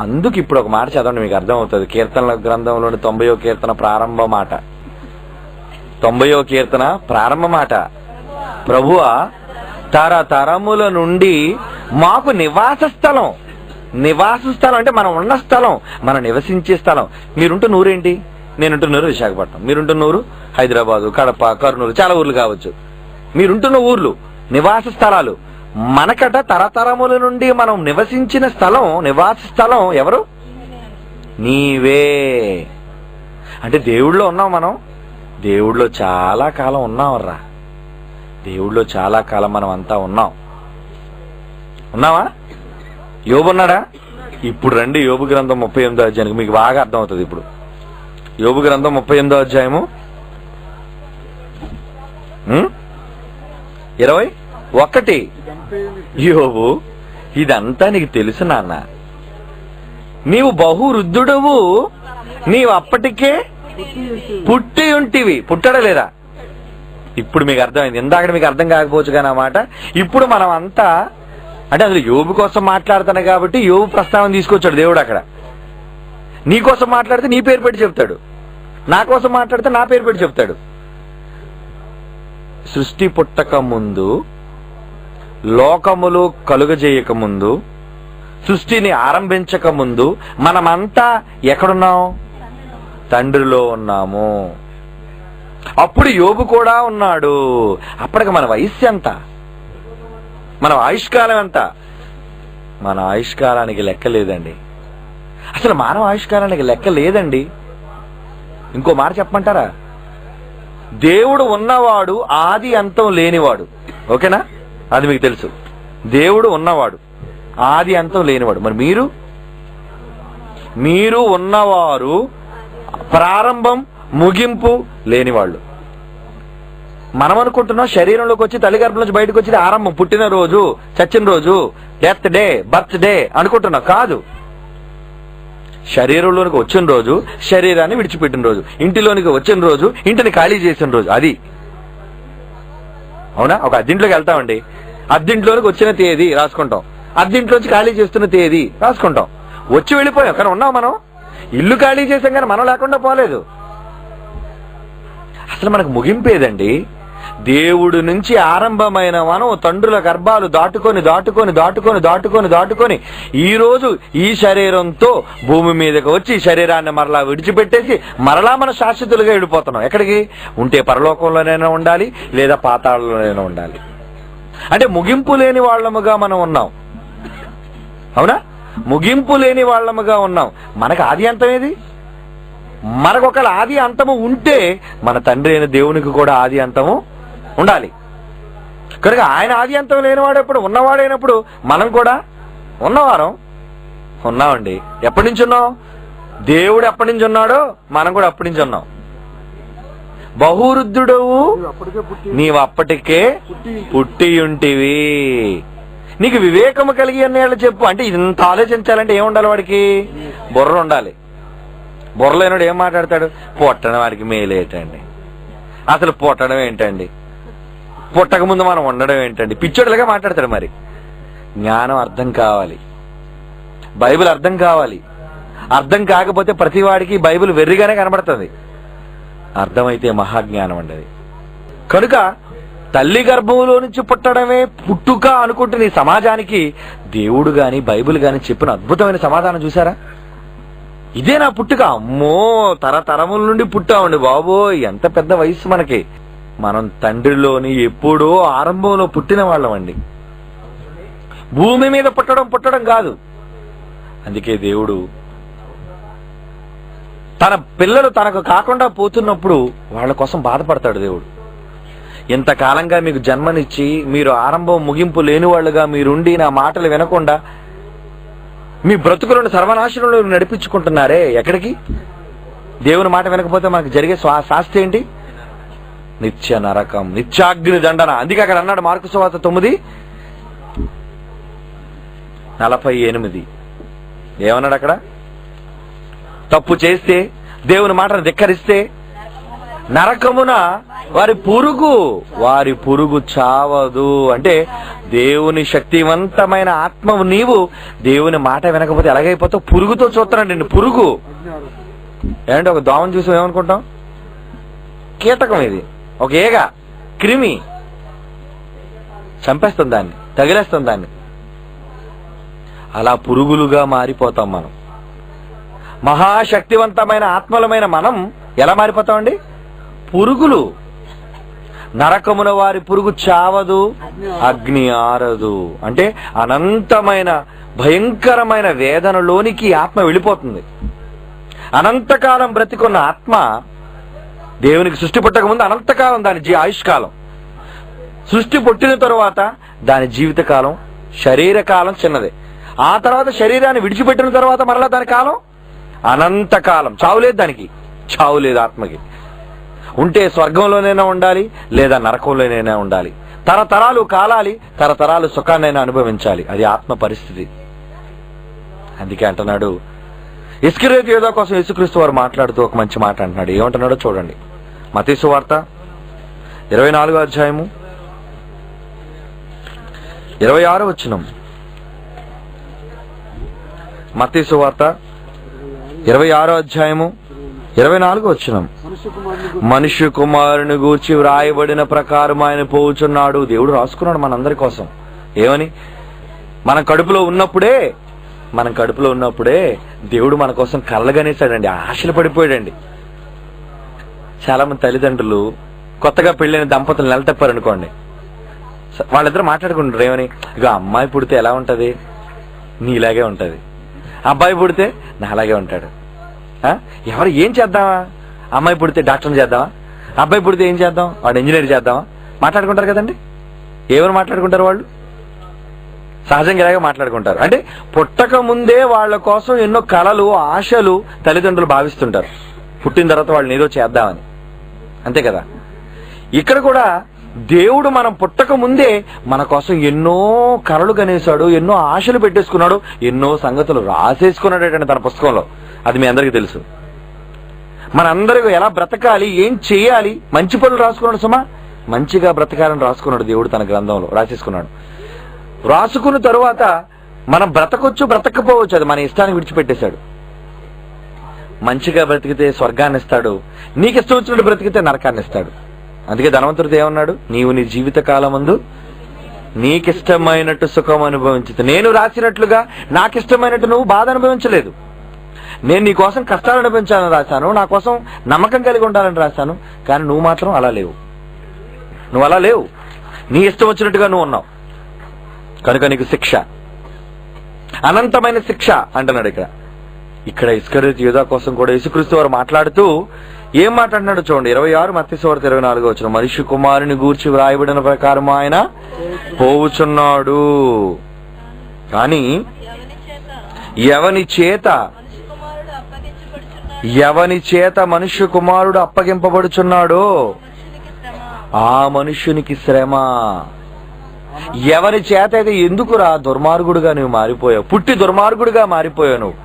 Speaker 1: అందుకు ఇప్పుడు ఒక మాట చదవండి, మీకు అర్థమవుతుంది. కీర్తనల గ్రంథంలోని 90వ కీర్తన ప్రారంభ మాట. 90వ కీర్తన ప్రారంభ మాట. ప్రభువా, తరతరముల నుండి మాకు నివాస స్థలం. నివాస స్థలం అంటే మనం ఉన్న స్థలం, మనం నివసించే స్థలం. మీరుంటున్న ఊరేంటి? నేనుంటున్నారు విశాఖపట్నం, మీరుంటున్న ఊరు హైదరాబాదు, కడప, కర్నూలు, చాలా ఊర్లు కావచ్చు. మీరుంటున్న ఊర్లు నివాస స్థలాలు. మనకట తరతరముల నుండి మనం నివసించిన స్థలం, నివాస స్థలం ఎవరు? నీవే. అంటే దేవుళ్ళో ఉన్నాం మనం. దేవుళ్ళో చాలా కాలం ఉన్నామర్రా. దేవుళ్ళో చాలా కాలం మనం అంతా ఉన్నాం. ఉన్నావా? యోబు ఉన్నాడా? ఇప్పుడు రండి యోబు గ్రంథం 38వ అధ్యాయానికి, మీకు బాగా అర్థమవుతుంది ఇప్పుడు. యోబు గ్రంథం 38వ అధ్యాయము 21. యోబు, ఇదంతా నీకు తెలుసు నాన్న, నీవు బహువృద్ధుడవు, నీవు అప్పటికే పుట్టి ఉంటివి. పుట్టడా లేదా? ఇప్పుడు మీకు అర్థమైంది. ఇందాక మీకు అర్థం కాకపోవచ్చు కానీ ఆ మాట. ఇప్పుడు మనం అంతా అంటే అందులో యోబు కోసం మాట్లాడుతాను కాబట్టి యోబు ప్రస్తావన తీసుకొచ్చాడు దేవుడు అక్కడ. నీ కోసం మాట్లాడితే నీ పేరు పెట్టి చెప్తాడు, నా కోసం మాట్లాడితే నా పేరు పెట్టి చెప్తాడు. సృష్టి పుట్టక ముందు, లోకములు కలుగజేయక ముందు, సృష్టిని ఆరంభించక ముందు మనమంతా ఎక్కడున్నాం? తండ్రిలో ఉన్నాము. అప్పుడు యోబు కూడా ఉన్నాడు. అప్పటికి మన వయస్సు ఎంత? మన ఆయుష్కాలం ఎంత? మన ఆయుష్కాలానికి లెక్క లేదండి. అసలు మానవ ఆయుష్కాలానికి లెక్క లేదండి. ఇంకో మాట చెప్పమంటారా? దేవుడు ఉన్నవాడు, ఆది అంతం లేనివాడు. ఓకేనా? అది మీకు తెలుసు. దేవుడు ఉన్నవాడు, ఆది అంతం లేనివాడు. మరి మీరు ఉన్నవారు, ప్రారంభం ముగింపు లేనివాళ్ళు. మనం అనుకుంటున్నాం శరీరంలోకి వచ్చి తల్లి గర్భం నుంచి బయటకు వచ్చి ఆరంభం, పుట్టిన రోజు, చచ్చిన రోజు, డెత్ డే, బర్త్ డే అనుకుంటున్నాం. కాదు. శరీరంలోనికి వచ్చిన రోజు, శరీరాన్ని విడిచిపెట్టిన రోజు, ఇంటిలోనికి వచ్చిన రోజు, ఇంటిని ఖాళీ చేసిన రోజు. అది అవునా? ఒక అద్దింట్లోకి వెళ్తామండి, అద్దింట్లోనికి వచ్చిన తేదీ రాసుకుంటాం, అద్దింట్లోంచి ఖాళీ చేస్తున్న తేదీ రాసుకుంటాం. వచ్చి వెళ్ళిపోయాం కానీ ఉన్నాం మనం. ఇల్లు ఖాళీ చేసాం కానీ మనం లేకుండా పోలేదు. అసలు మనకు ముగింపేదండి. దేవుడి నుంచి ఆరంభమైన మనం తండ్రుల గర్భాలు దాటుకొని దాటుకొని దాటుకొని దాటుకొని దాటుకొని ఈ రోజు ఈ శరీరంతో భూమి మీదకి వచ్చి శరీరాన్ని మరలా విడిచిపెట్టేసి మరలా మన శాశ్వతులుగా వెళ్ళిపోతున్నాం. ఎక్కడికి? ఉంటే పరలోకంలోనైనా ఉండాలి, లేదా పాతాళంలోనైనా ఉండాలి. అంటే ముగింపు లేని వాళ్ళముగా మనం ఉన్నాం. అవునా? ముగింపు లేని వాళ్ళముగా ఉన్నాం. మనకు ఆది అంతం ఏది? మనకు ఒకవేళ ఆది అంతము ఉంటే మన తండ్రి అయిన దేవునికి కూడా ఆది అంతము ఉండాలి. కనుక ఆయన ఆది అంతం లేనివాడెప్పుడు ఉన్నవాడైనప్పుడు మనం కూడా ఉన్నవారం ఉన్నామండి. ఎప్పటి నుంచి ఉన్నాం? దేవుడు ఎప్పటి నుంచి ఉన్నాడో మనం కూడా అప్పటి నుంచి ఉన్నాం. బహువృద్ధుడవు నీవు అప్పటికే పుట్టి ఉంటివి. నీకు వివేకము కలిగి అన్నేళ్ళు చెప్పు. అంటే ఇంత ఆలోచించాలంటే ఏముండాలి? వాడికి బుర్ర ఉండాలి. బుర్రలేనాడు ఏం మాట్లాడతాడు? పుట్టడం వాడికి మేలేటండి, అసలు పుట్టడం ఏంటండి, పుట్టక ముందు మనం ఉండడం ఏంటండి, పిచ్చోడులుగా మాట్లాడతాడు. మరి జ్ఞానం అర్థం కావాలి, బైబిల్ అర్థం కావాలి. అర్థం కాకపోతే ప్రతివాడికి బైబిల్ వెర్రిగానే కనబడుతుంది. అర్థమైతే మహాజ్ఞానం అండి అది. కనుక తల్లి గర్భంలో నుంచి పుట్టడమే పుట్టుక అనుకుంటున్న ఈ సమాజానికి దేవుడు గాని బైబిల్ గాని చెప్పిన అద్భుతమైన సమాధానం చూసారా? ఇదే నా పుట్టుక. అమ్మో, తరతరముల నుండి పుట్టామండి బాబోయ్, ఎంత పెద్ద వయసు మనకి. మనం తండ్రిలోని ఎప్పుడో ఆరంభంలో పుట్టిన వాళ్ళం అండి. భూమి మీద పుట్టడం కాదు. అందుకే దేవుడు తన పిల్లలు తనకు కాకుండా పోతున్నప్పుడు వాళ్ళ కోసం బాధపడతాడు. దేవుడు ఇంతకాలంగా మీకు జన్మనిచ్చి మీరు ఆరంభం ముగింపు లేని వాళ్ళుగా మీరుండి నా మాటలు వినకుండా మీ బ్రతుకులను సర్వనాశనంలో నడిపించుకుంటున్నారే. ఎక్కడికి? దేవుని మాట వినకపోతే మనకు జరిగే శాస్తి ఏంటి? నిత్య నరకం, నిత్యాగ్ని దండన. అందుకే అక్కడ అన్నాడు మార్కు సువార్త 9:48. ఏమన్నాడు అక్కడ? తప్పు చేస్తే, దేవుని మాటను ధిక్కరిస్తే నరకమున వారి పురుగు చావదు. అంటే దేవుని శక్తివంతమైన ఆత్మవు నీవు దేవుని మాట వినకపోతే ఎలాగైపోతావు? పురుగుతో చూస్తున్నాడు. పురుగు ఏంటంటే ఒక దోమను చూసి ఏమనుకుంటాం? కీటకం. ఇది ఒక ఏగ క్రిమి, చంపేస్తుంది దాన్ని, తగిలేస్తుంది దాన్ని. అలా పురుగులుగా మారిపోతాం మనం. మహాశక్తివంతమైన ఆత్మలమైన మనం ఎలా మారిపోతామండి? పురుగులు. నరకమున వారి పురుగు చావదు, అగ్ని ఆరదు. అంటే అనంతమైన భయంకరమైన వేదనలోనికి ఆత్మ వెళ్ళిపోతుంది. అనంతకాలం బ్రతికున్న ఆత్మ దేవునికి సృష్టి పుట్టక ముందు అనంతకాలం దాని ఆయుష్కాలం. సృష్టి పుట్టిన తరువాత దాని జీవితకాలం, శరీరకాలం చిన్నదే. ఆ తర్వాత శరీరాన్ని విడిచిపెట్టిన తర్వాత మరలా దాని కాలం అనంతకాలం. చావులేదు దానికి, చావులేదు ఆత్మకి. ఉంటే స్వర్గంలోనైనా ఉండాలి, లేదా నరకంలోనైనా ఉండాలి. తరతరాలు కాలాలి, తరతరాలు సుఖాన్నైనా అనుభవించాలి. అది ఆత్మ పరిస్థితి. అందుకే అంటున్నాడు, ఇస్కరియోతు యూదా కోసం యేసుక్రీస్తు వారు మాట్లాడుతూ ఒక మంచి మాట అంటున్నాడు. ఏమంటున్నాడో చూడండి. మత్తయి సువార్త 24వ అధ్యాయము 26వ వచనం. మత్తయి సువార్త 26వ అధ్యాయము 24వ వచనం. మనుష్య కుమారుని గూర్చి వ్రాయబడిన ప్రకారం ఆయన పోవుచున్నాడు. దేవుడు రాసుకున్నాడు మనందరి కోసం. ఏమని? మన కడుపులో ఉన్నప్పుడే దేవుడు మన కోసం కలగనేసాడండి. ఆశలు పడిపోయాడండి. చాలా మంది తల్లిదండ్రులు కొత్తగా పెళ్ళైన దంపతులు నెలతప్పారనుకోండి, వాళ్ళిద్దరు మాట్లాడుకుంటారు. ఏమని? ఇక అమ్మాయి పుడితే ఎలా ఉంటది? నీలాగే ఉంటది. అబ్బాయి పుడితే నాలాగే ఉంటాడు. ఎవరు ఏం చేద్దామా? అమ్మాయి పుడితే డాక్టర్ని చేద్దామా? అబ్బాయి పుడితే ఏం చేద్దాం? వాడు ఇంజనీర్ చేద్దామా? మాట్లాడుకుంటారు కదండి. ఏమని మాట్లాడుకుంటారు వాళ్ళు? సహజంగా ఇలాగే మాట్లాడుకుంటారు. అంటే పుట్టక ముందే వాళ్ళ కోసం ఎన్నో కలలు, ఆశలు తల్లిదండ్రులు భావిస్తుంటారు. పుట్టిన తర్వాత వాళ్ళని ఏదో చేద్దామని. అంతే కదా. ఇక్కడ కూడా దేవుడు మనం పుట్టక ముందే మన కోసం ఎన్నో కలలు కనేశాడు, ఎన్నో ఆశలు పెట్టేసుకున్నాడు, ఎన్నో సంగతులు రాసేసుకున్నాడు తన పుస్తకంలో. అది మీ అందరికీ తెలుసు. మనందరికీ ఎలా బ్రతకాలి, ఏం చేయాలి, మంచి పనులు రాసుకున్నాడు. సుమా మంచిగా బ్రతకాలని రాసుకున్నాడు దేవుడు తన గ్రంథంలో రాసేసుకున్నాడు. రాసుకున్న తరువాత మనం బ్రతకొచ్చు, బ్రతకపోవచ్చు, అది మన ఇష్టానికి విడిచిపెట్టేశాడు. మంచిగా బ్రతికితే స్వర్గాన్ని ఇస్తాడు, నీకు ఇష్టం వచ్చినట్టు బ్రతికితే నరకాన్ని ఇస్తాడు. అందుకే ధనవంతుడితో ఏమన్నాడు, నీవు నీ జీవిత కాలమందు నీకిష్టమైనట్టు సుఖం అనుభవించు, నేను రాసినట్లుగా నాకిష్టమైనట్టు నువ్వు బాధ అనుభవించలేదు. నేను నీ కోసం కష్టాలు అనుభవించాలని రాశాను, నా కోసం నమ్మకం కలిగి ఉండాలని రాశాను, కానీ నువ్వు మాత్రం అలా లేవు. నువ్వు అలా లేవు, నీ ఇష్టం వచ్చినట్టుగా నువ్వు ఉన్నావు కనుక నీకు శిక్ష, అనంతమైన శిక్ష అంటున్నాడు. ఇక్కడ ఇస్కరియోతు యూదా కోసం కూడా యేసుక్రీస్తు వారు మాట్లాడుతూ ఏం మాట్లాడినాడు చూడండి. 26 మత్తయి సువార్త 24వ వచనం, మనిషి కుమారుని గూర్చి వ్రాయబడిన ప్రకారం ఆయన పోవుచున్నాడు, కానీ ఎవని చేత మనుష్య కుమారుడు అప్పగింపబడుచున్నాడో ఆ మనుష్యునికి శ్రమ. ఎవరి చేత అయితే, ఎందుకురా దుర్మార్గుడుగా నువ్వు మారిపోయావు, పుట్టి దుర్మార్గుడిగా మారిపోయావు, నువ్వు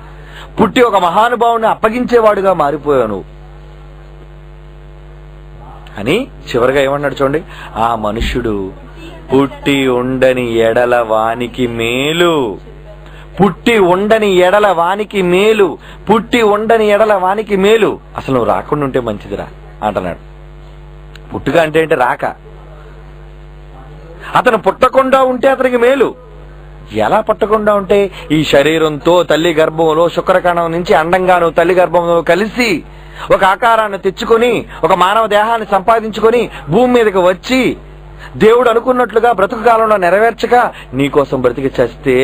Speaker 1: పుట్టి ఒక మహానుభావుని అప్పగించేవాడుగా మారిపోయావు నువ్వు అని చివరిగా ఏమన్నాడు చూడండి, ఆ మనుష్యుడు పుట్టి ఉండని ఎడల వానికి మేలు, పుట్టి ఉండని ఎడల వానికి మేలు, పుట్టి ఉండని ఎడల వానికి మేలు. అసలు నువ్వు రాకుండా ఉంటే మంచిదిరా అంటున్నాడు. పుట్టుక అంటే ఏంటి? రాక. అతను పుట్టకుండా ఉంటే అతనికి మేలు. ఎలా పుట్టకుండా ఉంటే? ఈ శరీరంతో తల్లి గర్భంలో శుక్రకణం నుంచి అండంగాను తల్లి గర్భంలో కలిసి ఒక ఆకారాన్ని తెచ్చుకొని ఒక మానవ దేహాన్ని సంపాదించుకొని భూమి మీదకి వచ్చి దేవుడు అనుకున్నట్లుగా బ్రతుకు కాలంలో నెరవేర్చక నీకోసం బ్రతికి చస్తే,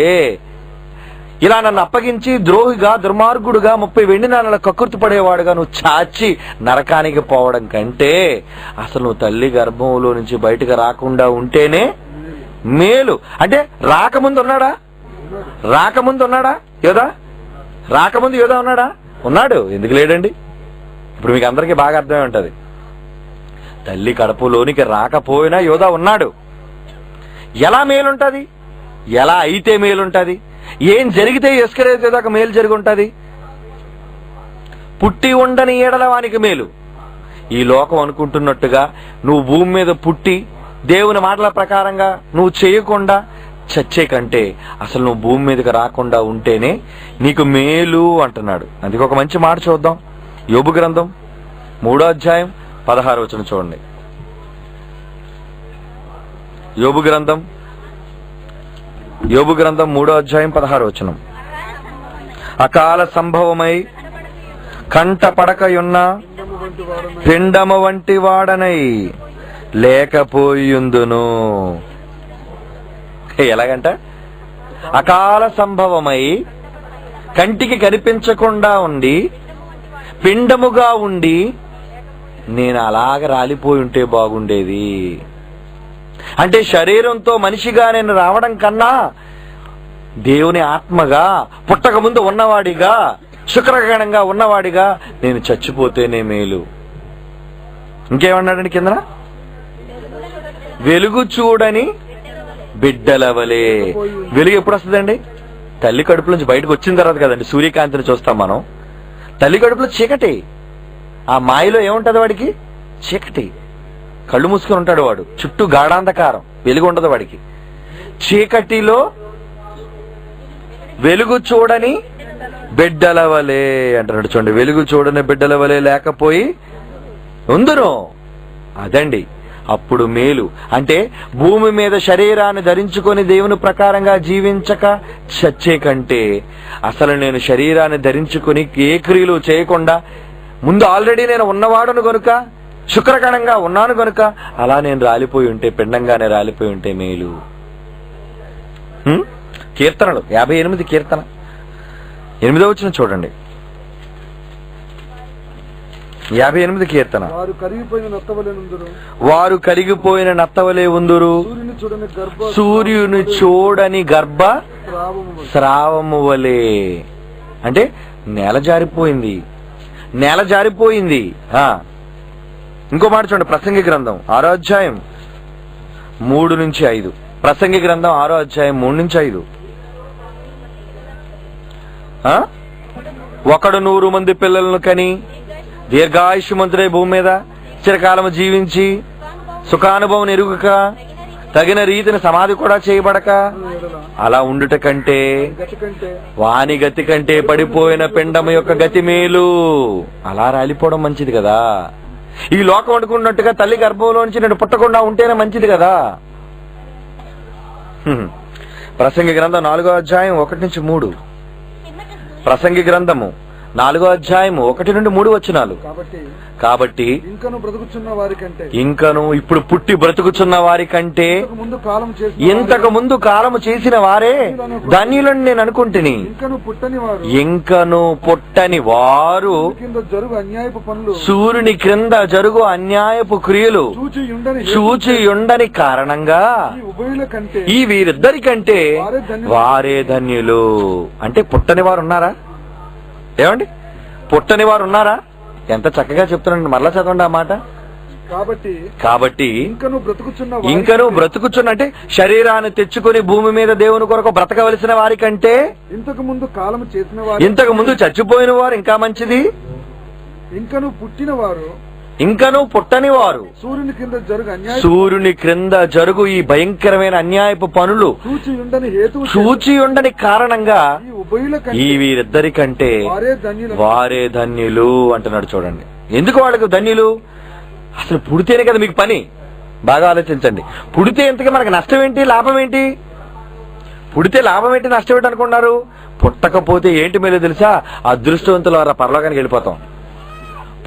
Speaker 1: ఇలా నన్ను అప్పగించి ద్రోహిగా దుర్మార్గుడుగా 30 వెండి నాణాల కక్కుర్తి పడేవాడుగా నువ్వు చాచి నరకానికి పోవడం కంటే అసలు నువ్వు తల్లి గర్భంలో నుంచి బయటకు రాకుండా ఉంటేనే మేలు. అంటే రాకముందు ఉన్నాడా? యోధా రాకముందు యోధా ఉన్నాడా? ఉన్నాడు. ఎందుకు లేడండి? ఇప్పుడు మీకు అందరికీ బాగా అర్థమై ఉంటది. తల్లి కడుపులోనికి రాకపోయినా యోధా ఉన్నాడు. ఎలా మేలుంటది? ఎలా అయితే మేలుంటది? ఏం జరిగితే ఇస్కరియోతు యూదాకు మేలు జరిగి ఉంటది? పుట్టి ఉండని ఎడల వానికి మేలు. ఈ లోకం అనుకుంటున్నట్టుగా నువ్వు భూమి మీద పుట్టి దేవుని మాటల ప్రకారంగా నువ్వు చేయకుండా చచ్చే కంటే అసలు నువ్వు భూమి మీదకి రాకుండా ఉంటేనే నీకు మేలు అంటున్నాడు. అందుకే ఒక మంచి మాట చూద్దాం. యోబు గ్రంథం 3వ అధ్యాయం 16వ వచనం చూడండి. యోబు గ్రంథం 3వ అధ్యాయం 16వ వచనం, అకాల సంభవమై కంట పడకయున్న పిండము వంటి వాడనై లేకపోయుందును. ఎలాగంట? అకాల సంభవమై కంటికి కనిపించకుండా ఉండి పిండముగా ఉండి నేను అలాగ రాలిపోయి ఉంటే బాగుండేది. అంటే శరీరంతో మనిషిగా నేను రావడం కన్నా దేవుని ఆత్మగా పుట్టక ముందు ఉన్నవాడిగా శుక్రగణంగా ఉన్నవాడిగా నేను చచ్చిపోతేనే మేలు. ఇంకేమన్నాడండి కింద? వెలుగు చూడని బిడ్డల వలె. వెలుగు ఎప్పుడు వస్తుందండి? తల్లి కడుపు నుంచి బయటకు వచ్చిన తర్వాత కదండి సూర్యకాంతిని చూస్తాం మనం. తల్లి కడుపులో చీకటి. ఆ మాయలో ఏముంటది వాడికి? చీకటి. కళ్ళు మూసుకొని ఉంటాడు వాడు, చుట్టూ గాఢాంధకారం, వెలుగు ఉండదు వాడికి. చీకటిలో వెలుగు చూడని బిడ్డల వలె అంటున్నాడు చూడండి. వెలుగు చూడని బిడ్డల వలె లేకపోయి ఉందును. అదండి అప్పుడు మేలు. అంటే భూమి మీద శరీరాన్ని ధరించుకొని దేవుని ప్రకారంగా జీవించక చచ్చే కంటే అసలు నేను శరీరాన్ని ధరించుకొని ఏ క్రియలు చేయకుండా ముందు ఆల్రెడీ నేను ఉన్నవాడును గనుక శుక్రకణంగా ఉన్నాను గనుక అలా నేను రాలిపోయి ఉంటే, పిండంగానే రాలిపోయి ఉంటే మేలు. కీర్తనలు 58 కీర్తన 8వ వచనం చూడండి. 58 కీర్తన, వారు కరిగిపోయిన నత్తవలే ఉందురు, సూర్యుని చూడని గర్భ స్రావము వలె. అంటే నేల జారిపోయింది. ఇంకో మాట చూడండి. ప్రసంగి గ్రంథం 6వ అధ్యాయం 3 నుంచి 5. ప్రసంగి గ్రంథం 6వ అధ్యాయం 3 నుంచి 5. ఒకడు 100 మంది పిల్లలను కని దీర్ఘాయుష్మంతుడై భూమి మీద చిరకాలము జీవించి సుఖానుభవం ఎరుగక తగిన రీతిని సమాధి కూడా చేయబడక అలా ఉండుట కంటే వాని గతి కంటే పడిపోయిన పిండము యొక్క గతి మేలు. అలా రాలిపోవడం మంచిది కదా. ఈ లోకం అనుకున్నట్టుగా తల్లి గర్భంలోంచి నేను పుట్టకుండా ఉంటేనే మంచిది కదా. ప్రసంగి గ్రంథం 4వ అధ్యాయం 1-3. ప్రసంగి గ్రంథము 4వ అధ్యాయము 1-3 వచనాలు. కాబట్టి ఇంకను ఇప్పుడు పుట్టి బ్రతుకుచున్న వారి కంటే ఇంతకు ముందు కాలము చేసిన వారే ధన్యులని నేను అనుకుంటుని. ఇంకను పుట్టని వారు సూర్యుని క్రింద జరుగు అన్యాయపు క్రియలు చూచియుండని కారణంగా ఈ వీరిద్దరి కంటే వారే ధన్యులు. అంటే పుట్టని వారు ఉన్నారా? ఏమండి, పుట్టని వారు ఉన్నారా? ఎంత చక్కగా చెప్తున్నాండి. మరలా చదవండి ఆ మాట. కాబట్టి ఇంకను బ్రతుకుచున్న అంటే శరీరాన్ని తెచ్చుకుని భూమి మీద దేవుని కొరకు బ్రతకవలసిన వారి కంటే ఇంతకు ముందు చచ్చిపోయిన వారు ఇంకా మంచిది. ఇంకను పుట్టని వారు సూర్యుని క్రింద జరుగు ఈ భయంకరమైన అన్యాయపు పనులు చూచియుండని కారణంగా ఈ వీరిద్దరి కంటే వారే ధన్యులు అంటున్నాడు. చూడండి, ఎందుకు వాళ్ళకు ధన్యులు? అసలు పుడితేనే కదా మీకు పని. బాగా ఆలోచించండి. పుడితే ఎంతగా మనకు నష్టం ఏంటి, లాభం ఏంటి? పుడితే లాభం ఏంటి, నష్టం ఏంటి అనుకున్నారు? పుట్టకపోతే ఏంటి మేలు తెలుసా? అదృష్టవంతుల వారు పరలోకానికి వెళ్ళిపోతాం.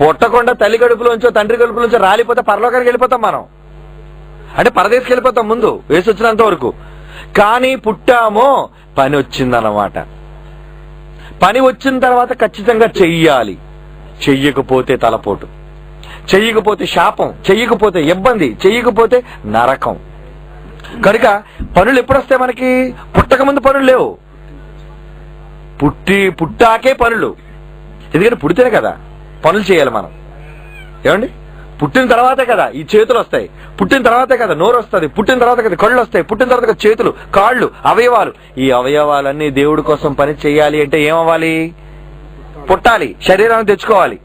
Speaker 1: పుట్టకుండా తల్లి కడుపులోంచో తండ్రి కడుపులోంచో రాలిపోతే పరలోకానికి వెళ్ళిపోతాం మనం. అంటే పరదేశకి వెళ్ళిపోతాం ముందు వేసి వచ్చినంత వరకు. కానీ పుట్టామో పని వచ్చిందన్నమాట. పని వచ్చిన తర్వాత ఖచ్చితంగా చెయ్యాలి. చెయ్యకపోతే తలపోటు, చెయ్యకపోతే శాపం, చెయ్యకపోతే ఇబ్బంది, చెయ్యకపోతే నరకం. కనుక పనులు ఎప్పుడు వస్తాయి మనకి? పుట్టక ముందు పనులు లేవు, పుట్టాకే పనులు. ఎందుకంటే పుడితేనే కదా పనులు చేయాలి మనం. ఏమండి, పుట్టిన తర్వాతే కదా ఈ చేతులు వస్తాయి, పుట్టిన తర్వాతే కదా నోరు వస్తుంది, పుట్టిన తర్వాత కదా కళ్ళు వస్తాయి, పుట్టిన తర్వాత కదా చేతులు, కాళ్ళు, అవయవాలు. ఈ అవయవాలన్నీ దేవుడి కోసం పని చేయాలి అంటే ఏమవ్వాలి? పుట్టాలి, శరీరాన్ని తెచ్చుకోవాలి.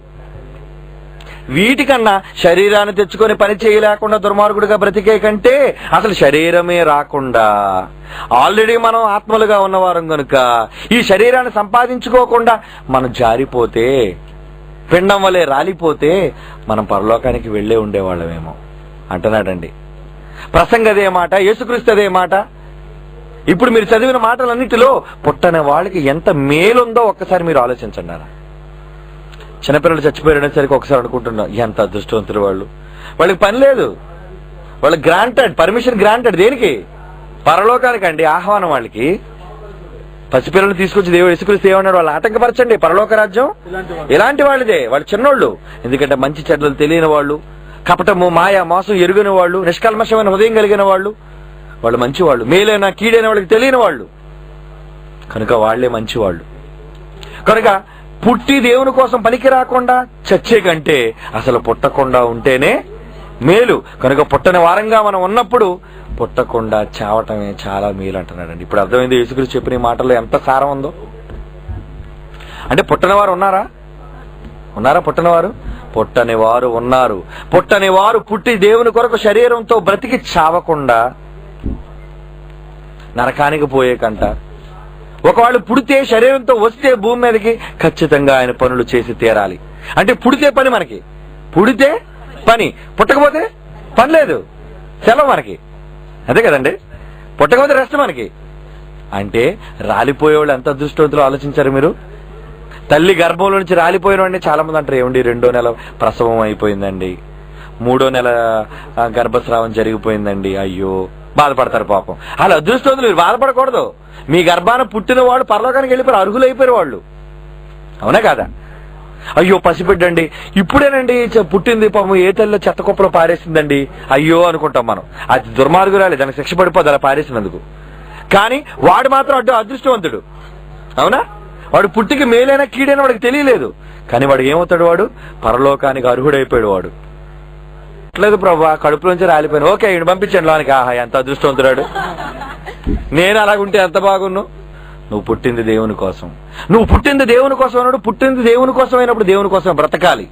Speaker 1: వీటికన్నా శరీరాన్ని తెచ్చుకొని పని చేయలేకుండా దుర్మార్గుడిగా బ్రతికే కంటే అసలు శరీరమే రాకుండా ఆల్రెడీ మనం ఆత్మలుగా ఉన్నవారం కనుక ఈ శరీరాన్ని సంపాదించుకోకుండా మనం జారిపోతే, పిండం వలె రాలిపోతే మనం పరలోకానికి వెళ్లే ఉండేవాళ్ళమేమో అంటున్నాడండి. ప్రసంగ అదే మాట, యేసుక్రీస్తు అదే మాట. ఇప్పుడు మీరు చదివిన మాటలన్నిటిలో పుట్టని వాళ్ళకి ఎంత మేలుందో ఒక్కసారి మీరు ఆలోచించండి. చిన్నపిల్లలు చచ్చిపోయినసరికి ఒకసారి అనుకుంటున్నాం, ఎంత అదృష్టవంతులు వాళ్ళు. వాళ్ళకి పని లేదు, వాళ్ళకి గ్రాంటెడ్, పర్మిషన్ గ్రాంటెడ్. దేనికి? పరలోకానికి అండి ఆహ్వానం. వాళ్ళకి పసిపిల్లలు తీసుకొచ్చి దేవుడు యేసుక్రీస్తు ఏమన్నాడు? వాళ్ళు ఆటంకపరచండి, పరలోక రాజ్యం ఇలాంటి వాళ్ళదే. వాళ్ళు చిన్నోళ్ళు, ఎందుకంటే మంచి చెడ్డలు తెలియని వాళ్ళు, కపటము మాయ మోసం ఎరుగని వాళ్ళు, నిష్కల్మషమైన హృదయం కలిగిన వాళ్ళు, వాళ్ళు మంచివాళ్ళు. మేలైన కీడైన వాళ్ళకి తెలియని వాళ్ళు కనుక వాళ్లే మంచివాళ్ళు. కనుక పుట్టి దేవుని కోసం పనికి రాకుండా చచ్చే కంటే అసలు పుట్టకుండా ఉంటేనే మేలు. కనుక పుట్టని వారంగా మనం ఉన్నప్పుడు పుట్టకుండా చావటమే చాలా మేలు అంటున్నాడండి. ఇప్పుడు అర్థమైంది యేసుక్రీస్తు చెప్పిన మాటల్లో ఎంత సారం ఉందో. అంటే పుట్టని వారు ఉన్నారా? పుట్టని వారు? పుట్టని వారు ఉన్నారు. పుట్టని వారు పుట్టి దేవుని కొరకు శరీరంతో బ్రతికి చావకుండా నరకానికి పోయే కంట. ఒకవేళ పుడితే శరీరంతో వస్తే భూమి మీదకి ఖచ్చితంగా ఆయన పనులు చేసి తీరాలి. అంటే పుడితే పని మనకి, పుడితే పని, పుట్టకపోతే పని లేదు, సెలవు మనకి. అదే కదండి, పుట్టకపోతే రెస్ట్ మనకి. అంటే రాలిపోయేవాళ్ళు ఎంత అదృష్టవంతులు ఆలోచించారు మీరు? తల్లి గర్భంలో నుంచి రాలిపోయిన వాడిని చాలా మంది అంటారు, ఏమండి 2వ నెల ప్రసవం అయిపోయిందండి, 3వ నెల గర్భస్రావం జరిగిపోయిందండి, అయ్యో బాధపడతారు పాపం. అలా అదృష్టవంతులు మీరు బాధపడకూడదు. మీ గర్భాన పుట్టిన వాడు పరలోకానికి వెళ్ళిపోయారు, అర్హులు అయిపోయారు వాళ్ళు. అవునా కాదా? అయ్యో పసిబిడ్డండి, ఇప్పుడేనండి పుట్టింది, పాపం ఏ తల్లిలో చెత్త కుప్పలో పారేసిందండి, అయ్యో అనుకుంటాం మనం. అది దుర్మార్గురాలే, దానికి శిక్ష పడిపోద్ది అలా పారేసినందుకు. కానీ వాడు మాత్రం అదృష్టవంతుడు. అవునా? వాడు పుట్టికి మేలైనా కీడైనా వాడికి తెలియలేదు, కానీ వాడు ఏమవుతాడు? వాడు పరలోకానికి అర్హుడైపోయాడు. వాడు లేదు ప్రభా, కడుపులోంచి రాలిపోయాను, ఓకే ఈయన పంపించండి లోనికి. ఆహా ఎంత అదృష్టవంతుడాడు, నేను అలాగుంటే ఎంత బాగున్నావు. నువ్వు పుట్టింది దేవుని కోసం, నువ్వు పుట్టింది దేవుని కోసం అన్నాడు. పుట్టింది దేవుని కోసం అయినప్పుడు దేవుని కోసం బ్రతకాలి.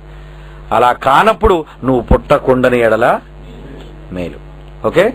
Speaker 1: అలా కానప్పుడు నువ్వు పుట్టకుండని ఎడల మేలు. ఓకే.